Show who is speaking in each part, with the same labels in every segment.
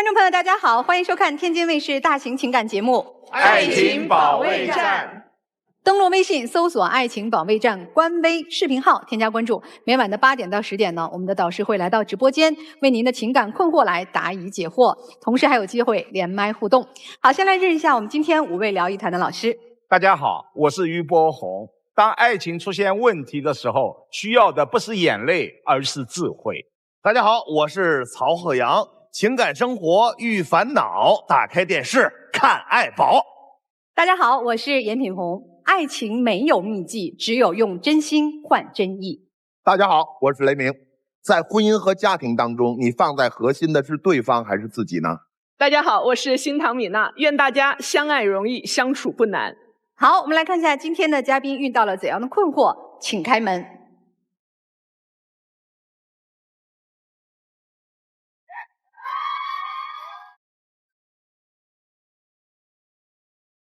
Speaker 1: 众朋友，大家好，欢迎收看天津卫视大型情感节目
Speaker 2: 《爱情保卫战》。
Speaker 1: 登录微信搜索"爱情保卫战"官微视频号，添加关注。每晚的8点到10点呢，我们的导师会来到直播间，为您的情感困惑来答疑解惑，同时还有机会连麦互动。好，先来认识一下我们今天5位聊一谈的老师。
Speaker 2: 大家好，我是于波红。当爱情出现问题的时候，需要的不是眼泪，而是智慧。
Speaker 3: 大家好，我是曹鹤阳。情感生活遇烦恼，打开电视看爱宝。
Speaker 1: 大家好，我是严品红。爱情没有秘籍，只有用真心换真意。
Speaker 3: 大家好，我是雷鸣。在婚姻和家庭当中，你放在核心的是对方还是自己呢？
Speaker 4: 大家好，我是新唐米娜。愿大家相爱容易，相处不难。
Speaker 1: 好，我们来看一下今天的嘉宾遇到了怎样的困惑，请开门。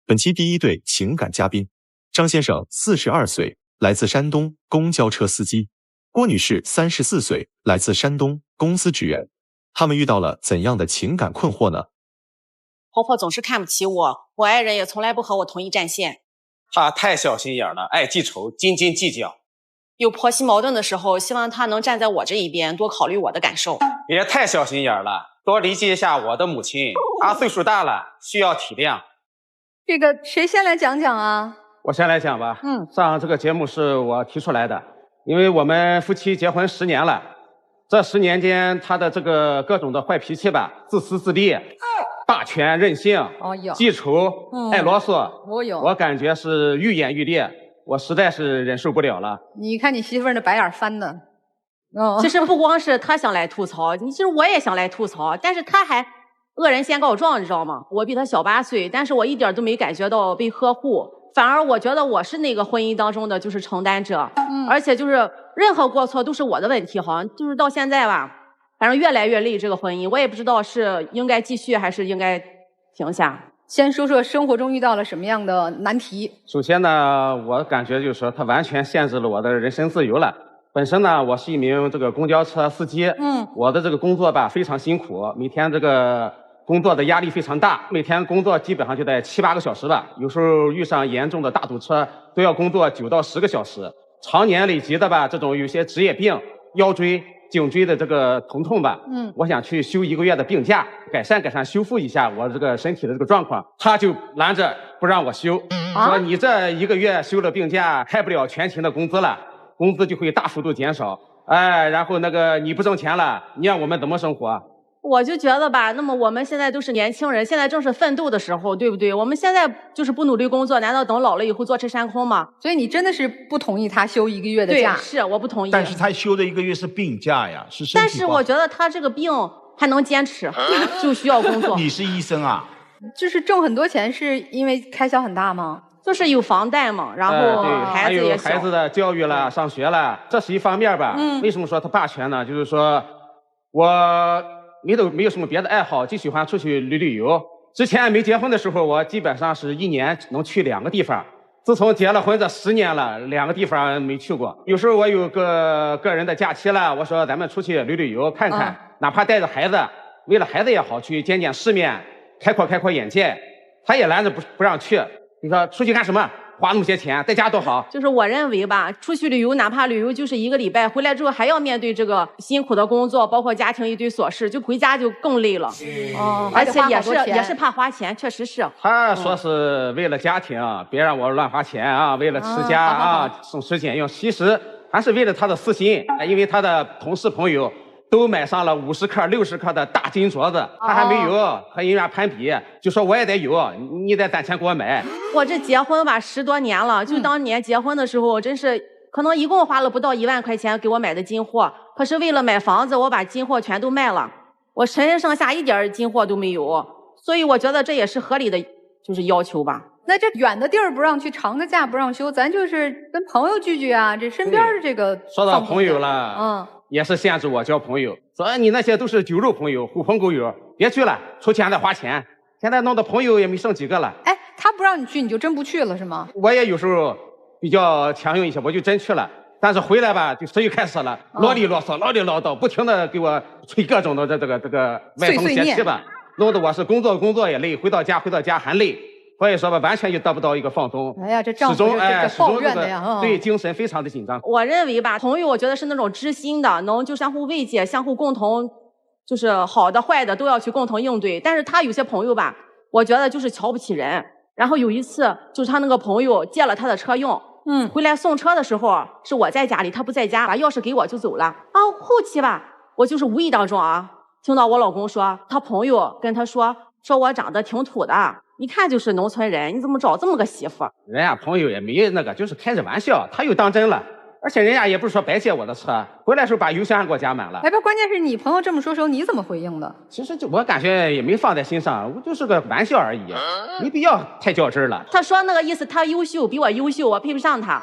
Speaker 5: 本期第一对情感嘉宾，张先生42岁，来自山东，公交车司机；郭女士34岁，来自山东，公司职员。他们遇到了怎样的情感困惑呢？
Speaker 6: 婆婆总是看不起我，我爱人也从来不和我统一战线。
Speaker 7: 她太小心眼了，爱记仇，斤斤计较。
Speaker 6: 有婆媳矛盾的时候，希望她能站在我这一边，多考虑我的感受。
Speaker 7: 别太小心眼了，多理解一下我的母亲，她岁数大了，需要体谅。
Speaker 1: 这个谁先来讲讲啊？
Speaker 7: 我先来讲吧。上这个节目是我提出来的，因为我们夫妻结婚10年了，这10年间，他的这个各种的坏脾气吧，自私自利，霸权任性，记仇，爱啰嗦，我感觉是愈演愈烈，我实在是忍受不了了。
Speaker 1: 你看你媳妇儿那白眼翻的。
Speaker 6: 其实不光是他想来吐槽，其实我也想来吐槽，但是他还恶人先告状，你知道吗？我比他小8岁，但是我一点都没感觉到被呵护，反而我觉得我是那个婚姻当中的就是承担者，而且就是任何过错都是我的问题，好像就是到现在吧，反正越来越累这个婚姻，我也不知道是应该继续还是应该停下。
Speaker 1: 先说说生活中遇到了什么样的难题。
Speaker 7: 首先呢，我感觉就是说他完全限制了我的人身自由了。本身呢，我是一名这个公交车司机，我的这个工作吧非常辛苦，每天这个工作的压力非常大，每天工作基本上就在7、8个小时吧，有时候遇上严重的大堵车都要工作9到10个小时，常年累积的吧，这种有些职业病，腰椎、颈椎的这个疼痛吧，我想去休1个月的病假，改善修复一下我这个身体的这个状况，他就拦着不让我休，说你这1个月休了病假，开不了全勤的工资了，工资就会大幅度减少，然后那个你不挣钱了，你让我们怎么生活？
Speaker 6: 我就觉得吧，那么我们现在都是年轻人，现在正是奋斗的时候，对不对？我们现在就是不努力工作，难道等老了以后坐吃山空吗？
Speaker 1: 所以你真的是不同意他休1个月的假？
Speaker 6: 对，是我不同意。
Speaker 2: 但是他休的1个月是病假呀，是身体
Speaker 6: 但是我觉得他这个病还能坚持，就需要工作。
Speaker 2: 你是医生啊？
Speaker 1: 就是挣很多钱，是因为开销很大吗？
Speaker 6: 就是有房贷嘛，然后孩子也小，
Speaker 7: 还有孩子的教育了，上学了，这是一方面吧。为什么说他霸权呢？就是说我没有什么别的爱好，就喜欢出去旅游。之前没结婚的时候，我基本上是1年能去2个地方。自从结了婚这10年了，2个地方没去过。有时候我有个人的假期了，我说咱们出去旅游看看，哪怕带着孩子，为了孩子也好，去见见世面，开阔眼界。他也拦着不让去。你说出去干什么？花那么些钱，在家多好。
Speaker 6: 就是我认为吧，出去旅游，哪怕旅游就是1个礼拜，回来之后还要面对这个辛苦的工作，包括家庭一堆琐事，就回家就更累了。而且也是怕花钱，确实是。
Speaker 7: 他说是为了家庭，别让我乱花钱啊，为了持家省吃俭用，其实还是为了他的私心，因为他的同事朋友都买上了50克、60克的大金镯子，他还没有，和人家攀比，就说我也得有，你得攒钱给我买。
Speaker 6: 我这结婚吧10多年了，就当年结婚的时候，真是可能一共花了不到1万块钱给我买的金货，可是为了买房子，我把金货全都卖了，我身上下一点金货都没有，所以我觉得这也是合理的，就是要求吧。
Speaker 1: 那这远的地儿不让去，长的假不让休，咱就是跟朋友聚聚啊，这身边的这个。
Speaker 7: 说到朋友了，也是限制我交朋友，说你那些都是酒肉朋友、狐朋狗友，别去了，出钱再花钱。现在弄的朋友也没剩几个了。
Speaker 1: 他不让你去，你就真不去了是吗？
Speaker 7: 我也有时候比较强硬一些，我就真去了。但是回来吧，就这就开始了，啰里啰嗦、唠里唠叨，不停的给我吹各种的这个歪风邪气吧。弄得我是工作也累，回到家还累，所以说吧，完全就得不到一个放松。
Speaker 1: 哎呀，这丈夫这抱怨的呀，
Speaker 7: 对精神非常的紧张。
Speaker 6: 我认为吧，朋友我觉得是那种知心的，能就相互慰藉，相互共同，就是好的坏的都要去共同应对。但是他有些朋友吧，我觉得就是瞧不起人。然后有一次，就是他那个朋友借了他的车用，回来送车的时候是我在家里，他不在家，把钥匙给我就走了。后期吧，我就是无意当中听到我老公说，他朋友跟他说我长得挺土的，一看就是农村人，你怎么找这么个媳妇？
Speaker 7: 人家朋友也没那个，就是开着玩笑，他又当真了。而且人家也不是说白借我的车，回来时候把油箱给我加满了。
Speaker 1: 哎，不，关键是你朋友这么说时候，你怎么回应的？
Speaker 7: 其实我感觉也没放在心上，我就是个玩笑而已，没必要太较真了。
Speaker 6: 他说那个意思，他优秀，比我优秀，我配不上他。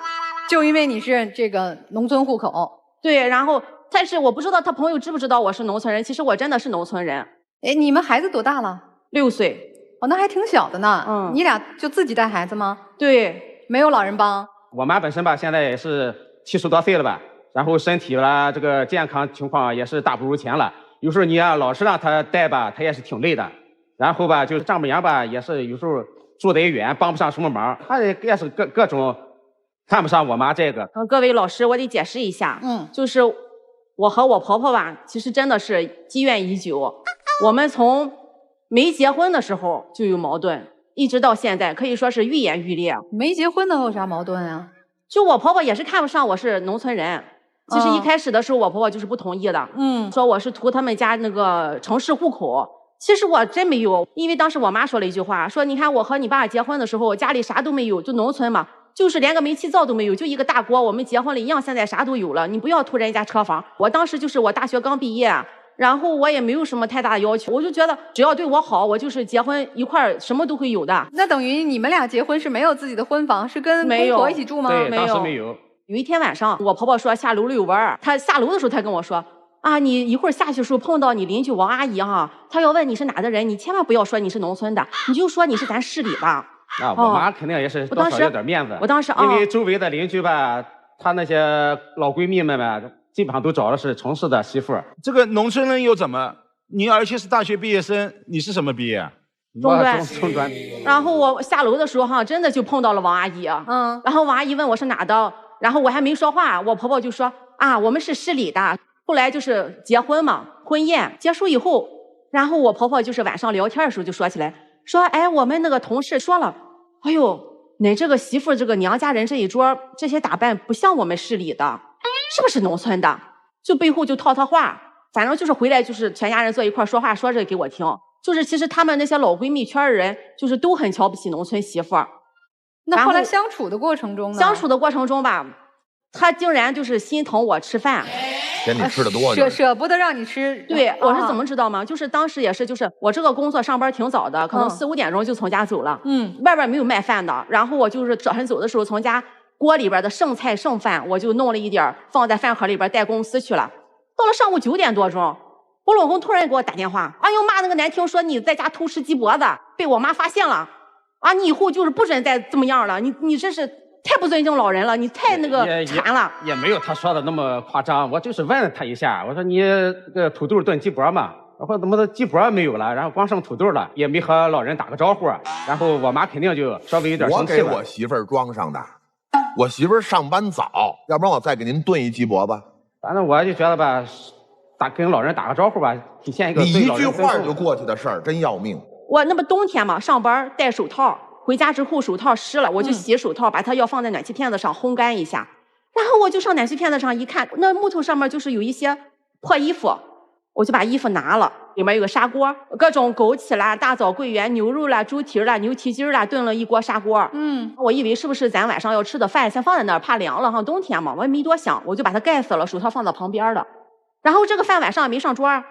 Speaker 1: 就因为你是这个农村户口。
Speaker 6: 对，然后但是我不知道他朋友知不知道我是农村人，其实我真的是农村人。
Speaker 1: 哎，你们孩子多大了
Speaker 6: ？6岁。
Speaker 1: 哦，那还挺小的呢。你俩就自己带孩子吗？
Speaker 6: 对，
Speaker 1: 没有老人帮。
Speaker 7: 我妈本身吧，现在也是70多岁了吧，然后身体啦，这个健康情况也是大不如前了。有时候你老是让她带吧，她也是挺累的。然后吧，就是丈母娘吧，也是有时候住得也远，帮不上什么忙。她也是各种看不上我妈这个。
Speaker 6: 各位老师，我得解释一下，就是我和我婆婆吧，其实真的是积怨已久。我们从没结婚的时候就有矛盾，一直到现在，可以说是愈演愈烈。
Speaker 1: 没结婚的有啥矛盾啊？
Speaker 6: 就我婆婆也是看不上我是农村人，其实一开始的时候我婆婆就是不同意的，说我是图他们家那个城市户口。其实我真没有，因为当时我妈说了一句话，说你看我和你爸结婚的时候家里啥都没有，就农村嘛，就是连个煤气灶都没有，就一个大锅，我们结婚了一样，现在啥都有了，你不要图人家车房。我当时就是我大学刚毕业，然后我也没有什么太大的要求，我就觉得只要对我好，我就是结婚一块儿什么都会有的。
Speaker 1: 那等于你们俩结婚是没有自己的婚房，是跟公婆一起住吗？
Speaker 7: 对，当时没有。
Speaker 6: 有一天晚上，我婆婆说下楼遛弯，她下楼的时候，她跟我说你一会儿下去的时候碰到你邻居王阿姨她要问你是哪的人，你千万不要说你是农村的，你就说你是咱市里的。
Speaker 7: 我妈肯定也是多少有点面子。
Speaker 6: 我当时
Speaker 7: 因为周围的邻居吧，她那些老闺蜜们吧，基本上都找的是城市的媳妇。
Speaker 2: 这个农村人又怎么？你而且是大学毕业生，你是什么毕业？
Speaker 6: 中专。然后我下楼的时候真的就碰到了王阿姨。然后王阿姨问我是哪的，然后我还没说话，我婆婆就说我们是市里的。后来就是结婚嘛，婚宴结束以后，然后我婆婆就是晚上聊天的时候就说起来，说我们那个同事说了，哎呦，你这个媳妇这个娘家人这一桌这些打扮不像我们市里的，是不是农村的？就背后就套话，反正就是回来就是全家人坐一块说话，说着给我听，就是其实他们那些老闺蜜圈的人就是都很瞧不起农村媳妇。
Speaker 1: 那后来相处的过程中呢？
Speaker 6: 相处的过程中吧，他竟然就是心疼我吃饭。
Speaker 3: 嫌你吃的多，
Speaker 1: 舍不得让你吃。
Speaker 6: 对，我是怎么知道吗？就是当时也是，就是我这个工作上班挺早的，可能4、5点钟就从家走了。外边没有卖饭的，然后我就是早晨走的时候，从家锅里边的剩菜剩饭，我就弄了一点放在饭盒里边带公司去了。到了上午9点多钟，我老公突然给我打电话，哎呦骂那个难听，说你在家偷吃鸡脖子，被我妈发现了。你以后就是不准再这么样了，你这是太不尊敬老人了，你太那个馋了。
Speaker 7: 也没有他说的那么夸张，我就是问他一下，我说你这个土豆炖鸡脖嘛，我说怎么的鸡脖没有了，然后光剩土豆了，也没和老人打个招呼，然后我妈肯定就稍微有点生气了。
Speaker 8: 我给我媳妇儿装上的，我媳妇儿上班早，要不然我再给您炖一鸡脖子。
Speaker 7: 反正我就觉得吧，跟老人打个招呼吧，体现一个
Speaker 8: 你一句话就过去的事儿，真要命。
Speaker 6: 我那么冬天嘛，上班戴手套。回家之后手套湿了，我就洗手套，把它要放在暖气片子上烘干一下，然后我就上暖气片子上一看，那木头上面就是有一些破衣服，我就把衣服拿了，里面有个砂锅，各种枸杞啦、大枣、桂圆、牛肉啦、猪蹄啦、牛蹄筋啦，炖了一锅砂锅。我以为是不是咱晚上要吃的饭，先放在那儿，怕凉了冬天嘛，我也没多想，我就把它盖死了，手套放到旁边了。然后这个饭晚上也没上桌，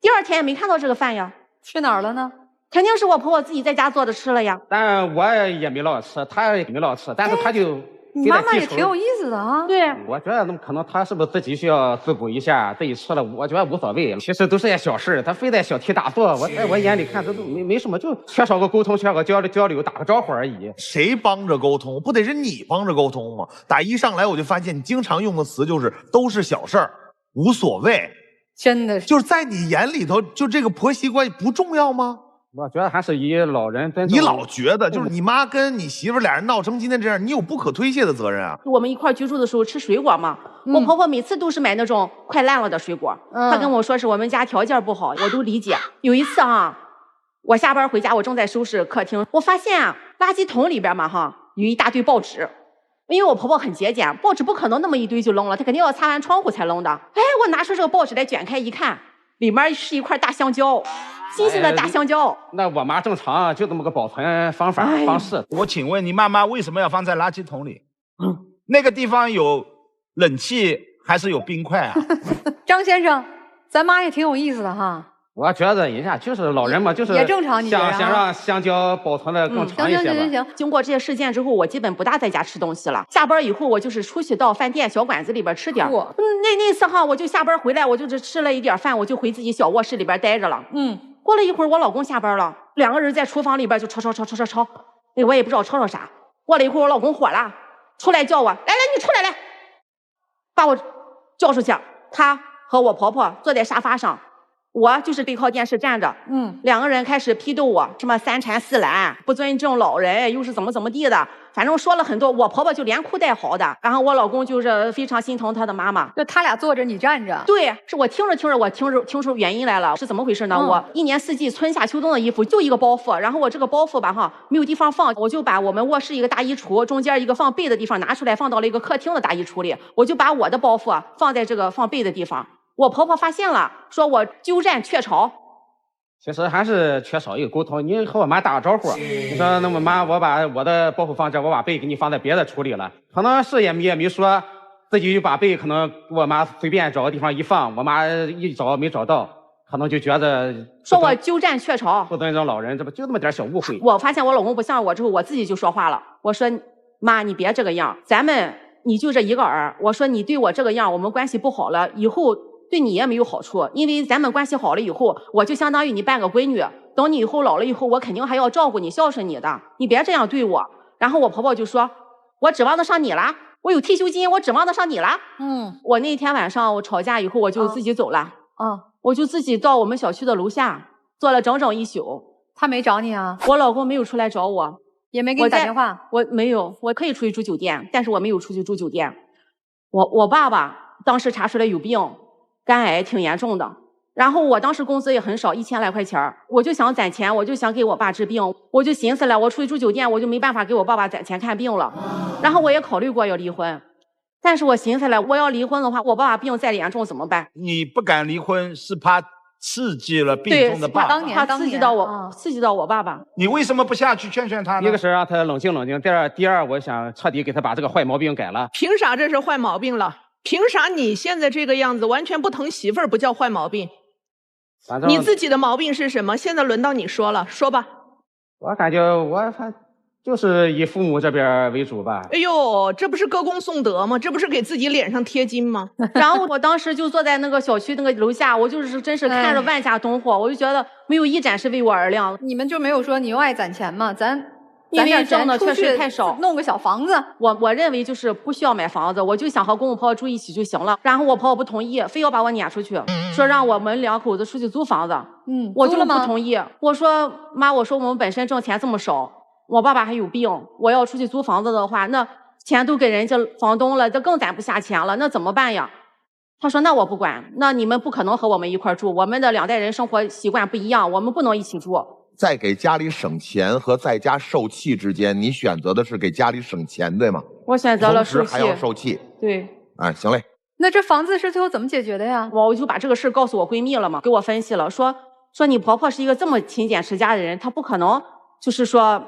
Speaker 6: 第2天也没看到这个饭呀，
Speaker 1: 去哪儿了呢？
Speaker 6: 肯定是我婆婆自己在家做的吃了呀。
Speaker 7: 但我也没老吃，她也没老吃，但是她就
Speaker 1: 你妈妈也挺有意思的啊。
Speaker 6: 对，
Speaker 7: 我觉得那么可能她是不是自己需要滋补一下，自己吃了，我觉得无所谓。其实都是些小事，她非得小题大做。我眼里看这都没什么，就缺少个沟通，缺少个交流，打个招呼而已。
Speaker 3: 谁帮着沟通？不得是你帮着沟通吗？打一上来我就发现你经常用的词就是都是小事儿，无所谓。
Speaker 1: 真的是，
Speaker 3: 就是在你眼里头，就这个婆媳关系不重要吗？
Speaker 7: 我觉得还是以老人尊重。
Speaker 3: 你老觉得就是你妈跟你媳妇俩人闹成今天这样，你有不可推卸的责任啊。
Speaker 6: 我们一块居住的时候吃水果嘛，我婆婆每次都是买那种快烂了的水果。她跟我说是我们家条件不好，我都理解。有一次啊，我下班回家，我正在收拾客厅，我发现啊，垃圾桶里边嘛有一大堆报纸。因为我婆婆很节俭，报纸不可能那么一堆就扔了，她肯定要擦完窗户才扔的。哎，我拿出这个报纸来卷开一看，里面是一块大香蕉，新鲜的大香蕉。
Speaker 7: 那我妈正常就这么个保存方式。
Speaker 2: 我请问你妈妈为什么要放在垃圾桶里？那个地方有冷气还是有冰块啊？
Speaker 1: 张先生，咱妈也挺有意思的哈。
Speaker 7: 我觉得人家就是老人嘛，就是
Speaker 1: 也正常，
Speaker 7: 想让香蕉保存的更长一些吧。
Speaker 6: 行。经过这些事件之后，我基本不大在家吃东西了。下班以后，我就是出去到饭店小馆子里边吃点。那次我就下班回来，我就只吃了一点饭，我就回自己小卧室里边待着了。过了一会儿，我老公下班了，2个人在厨房里边就吵。哎，我也不知道吵啥。过了一会儿，我老公火了，出来叫我，来，你出来，把我叫出去。他和我婆婆坐在沙发上。我就是背靠电视站着，2个人开始批斗我，什么3缠4拦，不尊重老人，又是怎么地的，反正说了很多。我婆婆就连哭带嚎的，然后我老公就是非常心疼他的妈妈。
Speaker 1: 就他俩坐着，你站着。
Speaker 6: 对，是我听着，我听出原因来了，是怎么回事呢？我1年4季春夏秋冬的衣服就一个包袱，然后我这个包袱吧没有地方放，我就把我们卧室一个大衣橱中间一个放被的地方拿出来，放到了一个客厅的大衣橱里，我就把我的包袱放在这个放被的地方。我婆婆发现了，说我鸠占鹊巢。
Speaker 7: 其实还是缺少一个沟通。你和我妈打个招呼，你说那么妈，我把我的包袱放这，我把被给你放在别的处理了，可能是也没说，自己就把被可能我妈随便找个地方一放，我妈一找没找到，可能就觉得
Speaker 6: 说我鸠占鹊巢，
Speaker 7: 不尊重老人，这不就那么点小误会。
Speaker 6: 我发现我老公不像我之后，我自己就说话了，我说妈，你别这个样，你就这一个儿，我说你对我这个样，我们关系不好了，以后对你也没有好处，因为咱们关系好了以后，我就相当于你半个闺女，等你以后老了以后，我肯定还要照顾你、孝顺你的，你别这样对我。然后我婆婆就说，我指望得上你了，我有退休金，我指望得上你了。我那天晚上我吵架以后，我就自己走了。我就自己到我们小区的楼下坐了整整1宿。
Speaker 1: 他没找你啊？
Speaker 6: 我老公没有出来找我，
Speaker 1: 也没给你打电话。
Speaker 6: 我没有，我可以出去住酒店，但是我没有出去住酒店。我爸爸当时查出来有病。肝癌挺严重的，然后我当时工资也很少，1000来块钱，我就想攒钱，我就想给我爸治病，我就寻思了，我出去住酒店，我就没办法给我爸爸攒钱看病了。然后我也考虑过要离婚，但是我寻思了，我要离婚的话，我爸爸病再严重怎么办？
Speaker 2: 你不敢离婚是怕刺激了病中的爸爸，
Speaker 6: 怕刺激到我，刺激到我爸爸。
Speaker 2: 你为什么不下去劝他呢？
Speaker 7: 一个是让他冷静冷静，第二，我想彻底给他把这个坏毛病改了。
Speaker 4: 凭啥这是坏毛病了？凭啥你现在这个样子完全不疼媳妇儿不叫坏毛病？你自己的毛病是什么？现在轮到你说了，说吧。
Speaker 7: 我感觉就是以父母这边为主吧。
Speaker 4: 哎呦，这不是歌功颂德吗？这不是给自己脸上贴金吗？
Speaker 6: 然后我当时就坐在那个小区那个楼下，我就是真是看着万家灯火，我就觉得没有一盏是为我而亮。
Speaker 1: 你们就没有说你又爱攒钱吗？
Speaker 6: 因为挣的确实太少，
Speaker 1: 弄个小房子。
Speaker 6: 我认为就是不需要买房子，我就想和公公婆婆住一起就行了。然后我婆婆不同意，非要把我撵出去，说让我们2口子出去租房子。我就不同意。我说妈，我说我们本身挣钱这么少，我爸爸还有病，我要出去租房子的话，那钱都给人家房东了，这更攒不下钱了，那怎么办呀？他说那我不管，那你们不可能和我们一块住，我们的2代人生活习惯不一样，我们不能一起住。
Speaker 8: 在给家里省钱和在家受气之间，你选择的是给家里省钱，对吗？
Speaker 6: 我选择了受气，
Speaker 8: 同时还要受气。
Speaker 6: 对，
Speaker 8: 行嘞。
Speaker 1: 那这房子是最后怎么解决的呀？
Speaker 6: 我就把这个事告诉我闺蜜了嘛，给我分析了，说你婆婆是一个这么勤俭持家的人，她不可能就是说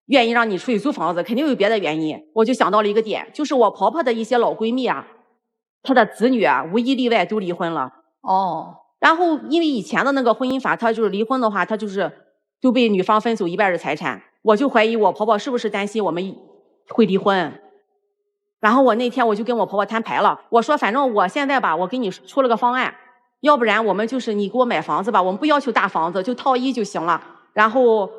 Speaker 6: 愿意让你出去租房子，肯定有别的原因。我就想到了一个点，就是我婆婆的一些老闺蜜啊，她的子女啊，无一例外都离婚了。然后因为以前的那个婚姻法，她就是离婚的话，她就是都被女方分走1半的财产，我就怀疑我婆婆是不是担心我们会离婚。然后我那天我就跟我婆婆摊牌了，我说反正我现在吧，我给你出了个方案，要不然我们就是你给我买房子吧，我们不要求大房子，就套1就行了。然后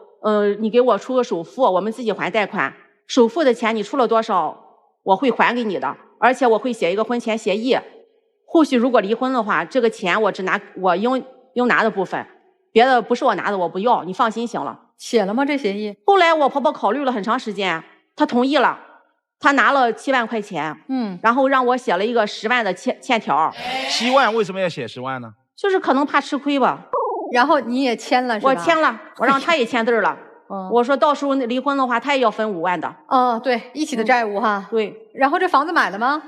Speaker 6: 你给我出个首付，我们自己还贷款，首付的钱你出了多少，我会还给你的，而且我会写一个婚前协议，后续如果离婚的话，这个钱我只拿我应拿的部分，别的不是我拿的我不要，你放心行了。
Speaker 1: 写了吗这协议？
Speaker 6: 后来我婆婆考虑了很长时间，她同意了，她拿了7万块钱，然后让我写了一个10万的欠条。
Speaker 2: 7万为什么要写10万呢？
Speaker 6: 就是可能怕吃亏吧。
Speaker 1: 然后你也签了是吧？
Speaker 6: 我签了，我让她也签字了。我说到时候离婚的话，她也要分5万的。
Speaker 1: 哦，对，一起的债务哈。
Speaker 6: 对。
Speaker 1: 然后这房子买了吗？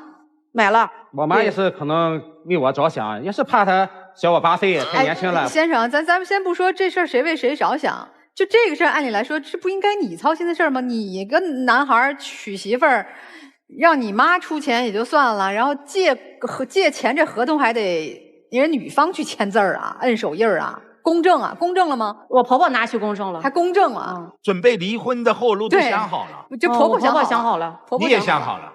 Speaker 6: 买了。
Speaker 7: 我妈也是可能为我着想，也是怕她小我8岁，太年轻了。
Speaker 1: 先生，咱们先不说这事儿谁为谁着想，就这个事儿，按理来说，这不应该你操心的事儿吗？你一个男孩娶媳妇儿，让你妈出钱也就算了，然后借钱这合同还得人女方去签字啊，摁手印啊，公证啊，公证了吗？
Speaker 6: 我婆婆拿去公证了，
Speaker 1: 还公证了。
Speaker 2: 准备离婚的后路都想好了，
Speaker 1: 就婆婆
Speaker 6: 想好了，
Speaker 2: 你也想好了，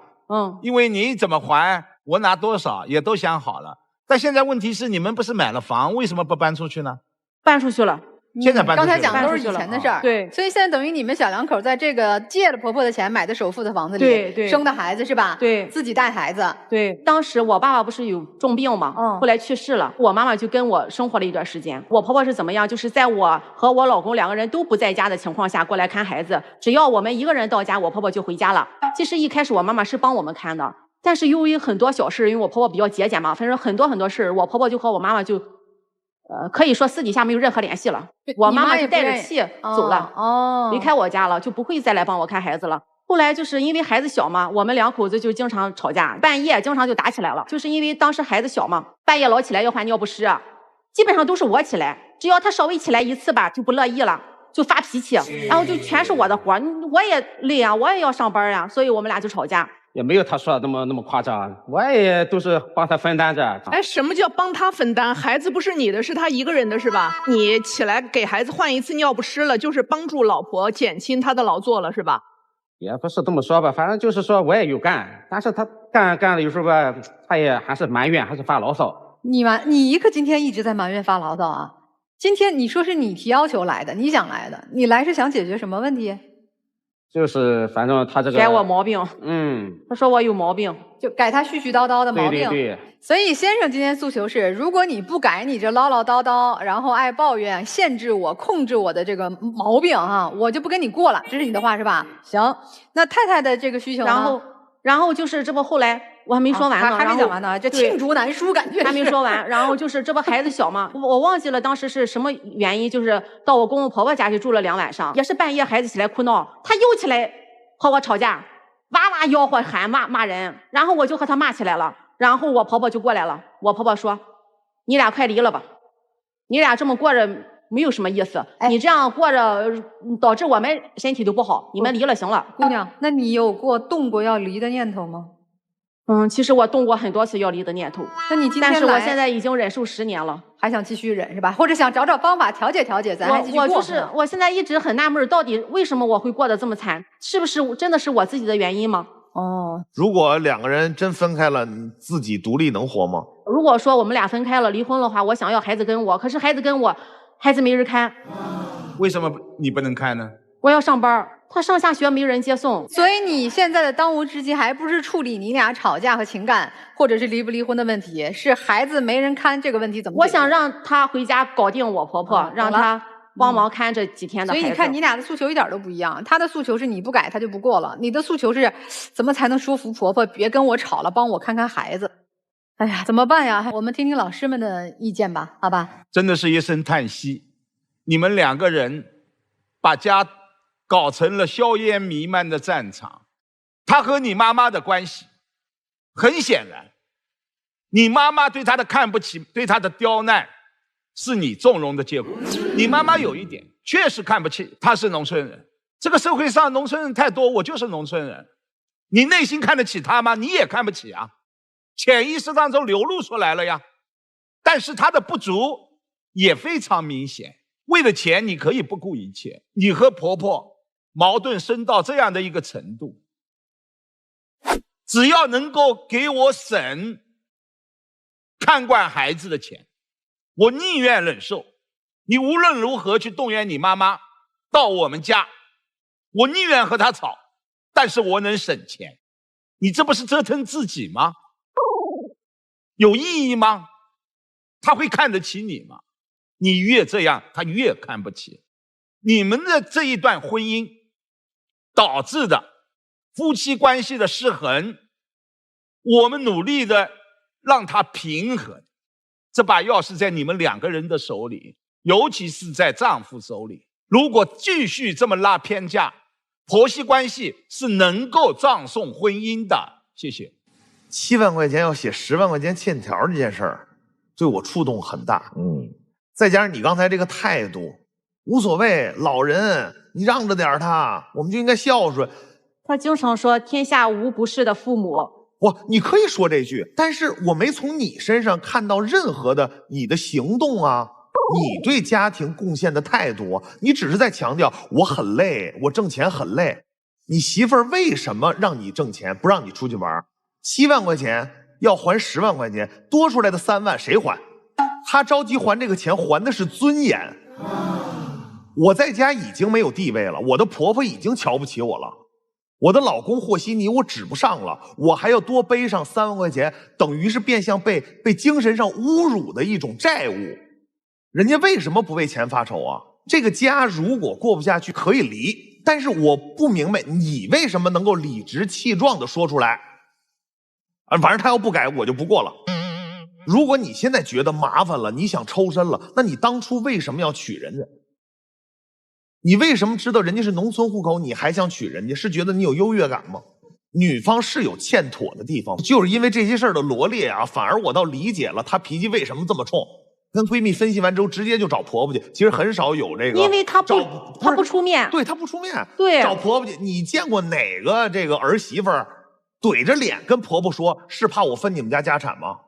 Speaker 2: 因为你怎么还，我拿多少也都想好了。但现在问题是，你们不是买了房，为什么不搬出去呢？
Speaker 6: 搬出去了。
Speaker 2: 现在搬出去了。
Speaker 1: 刚才讲的都是以前的事儿，
Speaker 6: 对，
Speaker 1: 所以现在等于你们小两口在这个借了婆婆的钱买的首付的房子里，
Speaker 6: 对，
Speaker 1: 生的孩子是吧？
Speaker 6: 对，
Speaker 1: 自己带孩子。
Speaker 6: 对，当时我爸爸不是有重病嘛，后来去世了，我妈妈就跟我生活了一段时间。我婆婆是怎么样？就是在我和我老公2个人都不在家的情况下过来看孩子，只要我们一个人到家，我婆婆就回家了。其实一开始我妈妈是帮我们看的，但是由于很多小事，因为我婆婆比较节俭嘛，反正很多事，我婆婆就和我妈妈就。可以说私底下没有任何联系了。我妈妈就带着气走了，离开我家了，就不会再来帮我看孩子了。后来就是因为孩子小嘛，我们2口子就经常吵架，半夜经常就打起来了。就是因为当时孩子小嘛，半夜老起来要换尿不湿，基本上都是我起来，只要他稍微起来一次吧，就不乐意了，就发脾气，然后就全是我的活，我也累啊，我也要上班呀，所以我们俩就吵架。
Speaker 7: 也没有他说的那么夸张，我也都是帮他分担着。
Speaker 4: 哎，什么叫帮他分担？孩子不是你的，是他一个人的，是吧？你起来给孩子换一次尿不湿了，就是帮助老婆减轻他的劳作了，是吧？
Speaker 7: 也不是这么说吧，反正就是说我也有干，但是他干了有时候吧，他也还是埋怨，还是发牢骚。
Speaker 1: 你可今天一直在埋怨发牢骚啊！今天你说是你提要求来的，你想来的，你来是想解决什么问题？
Speaker 7: 就是反正他这个
Speaker 6: 改我毛病，他说我有毛病，
Speaker 1: 就改他絮絮叨叨的毛病。
Speaker 7: 对。
Speaker 1: 所以先生今天诉求是，如果你不改你这唠唠叨叨，然后爱抱怨、限制我、控制我的这个毛病哈，我就不跟你过了，这是你的话是吧？行，那太太的这个需求呢？
Speaker 6: 然后就是这不后来我还没说完呢，
Speaker 1: 还没讲完呢，这罄竹难书感觉
Speaker 6: 还没说完。然后就是这不孩子小嘛，我忘记了当时是什么原因，就是到我公公婆婆家去住了2晚上，也是半夜孩子起来哭闹，他又起来和我吵架，哇哇吆喝喊骂人，然后我就和他骂起来了，然后我婆婆就过来了，我婆婆说：“你俩快离了吧，你俩这么过着没有什么意思，你这样过着导致我们身体都不好，你们离了行了。”
Speaker 1: 姑娘，那你有动过要离的念头吗？
Speaker 6: 其实我动过很多次要离的念头，
Speaker 1: 那你今天
Speaker 6: 但是我现在已经忍受10年了，
Speaker 1: 还想继续忍是吧？或者想找方法调节调节，咱还继续过。
Speaker 6: 我现在一直很纳闷，到底为什么我会过得这么惨？是不是真的是我自己的原因吗？
Speaker 3: 如果2个人真分开了，你自己独立能活吗？
Speaker 6: 如果说我们俩分开了，离婚的话，我想要孩子跟我，可是孩子跟我，孩子没人看。
Speaker 2: 为什么你不能看呢？
Speaker 6: 我要上班，他上下学没人接送，
Speaker 1: 所以你现在的当务之急还不是处理你俩吵架和情感，或者是离不离婚的问题，是孩子没人看这个问题怎么解决？
Speaker 6: 我想让他回家搞定我婆婆，让他帮忙看这几天的孩子。
Speaker 1: 所以你看，你俩的诉求一点都不一样。他的诉求是你不改他就不过了，你的诉求是怎么才能说服婆婆别跟我吵了，帮我看看孩子。哎呀，怎么办呀？我们听听老师们的意见吧，好吧？
Speaker 2: 真的是一声叹息，你们2个人把家搞成了硝烟弥漫的战场。他和你妈妈的关系，很显然，你妈妈对他的看不起，对他的刁难，是你纵容的结果。你妈妈有一点确实看不起，他是农村人，这个社会上农村人太多，我就是农村人。你内心看得起他吗？你也看不起啊，潜意识当中流露出来了呀。但是他的不足也非常明显，为了钱你可以不顾一切。你和婆婆矛盾升到这样的一个程度，只要能够给我省看管孩子的钱，我宁愿忍受。你无论如何去动员你妈妈到我们家，我宁愿和她吵，但是我能省钱。你这不是折腾自己吗？有意义吗？他会看得起你吗？你越这样，他越看不起。你们的这一段婚姻导致的夫妻关系的失衡，我们努力的让它平衡。这把钥匙在你们两个人的手里，尤其是在丈夫手里。如果继续这么拉偏架，婆媳关系是能够葬送婚姻的。谢谢。
Speaker 3: 7万块钱要写10万块钱欠条这件事儿，对我触动很大。再加上你刚才这个态度，无所谓，老人你让着点他，我们就应该孝顺。
Speaker 6: 他经常说天下无不是的父母。
Speaker 3: 你可以说这句，但是我没从你身上看到任何的你的行动啊，你对家庭贡献的态度，你只是在强调我很累，我挣钱很累。你媳妇儿为什么让你挣钱，不让你出去玩？7万块钱要还10万块钱，多出来的3万谁还？他着急还这个钱，还的是尊严。我在家已经没有地位了，我的婆婆已经瞧不起我了，我的老公和稀泥我指不上了，我还要多背上3万块钱，等于是变相被精神上侮辱的一种债务。人家为什么不为钱发愁啊？这个家如果过不下去可以离，但是我不明白你为什么能够理直气壮地说出来反正他要不改我就不过了。如果你现在觉得麻烦了，你想抽身了，那你当初为什么要娶人家？你为什么知道人家是农村户口你还想娶人家？是觉得你有优越感吗？女方是有欠妥的地方，就是因为这些事儿的罗列啊，反而我倒理解了她脾气为什么这么冲。跟闺蜜分析完之后直接就找婆婆去，其实很少有这个，
Speaker 6: 因为她不出面。
Speaker 3: 对，她不出面，
Speaker 6: 对，
Speaker 3: 找婆婆去。你见过哪个这个儿媳妇怼着脸跟婆婆说是怕我分你们家家产吗？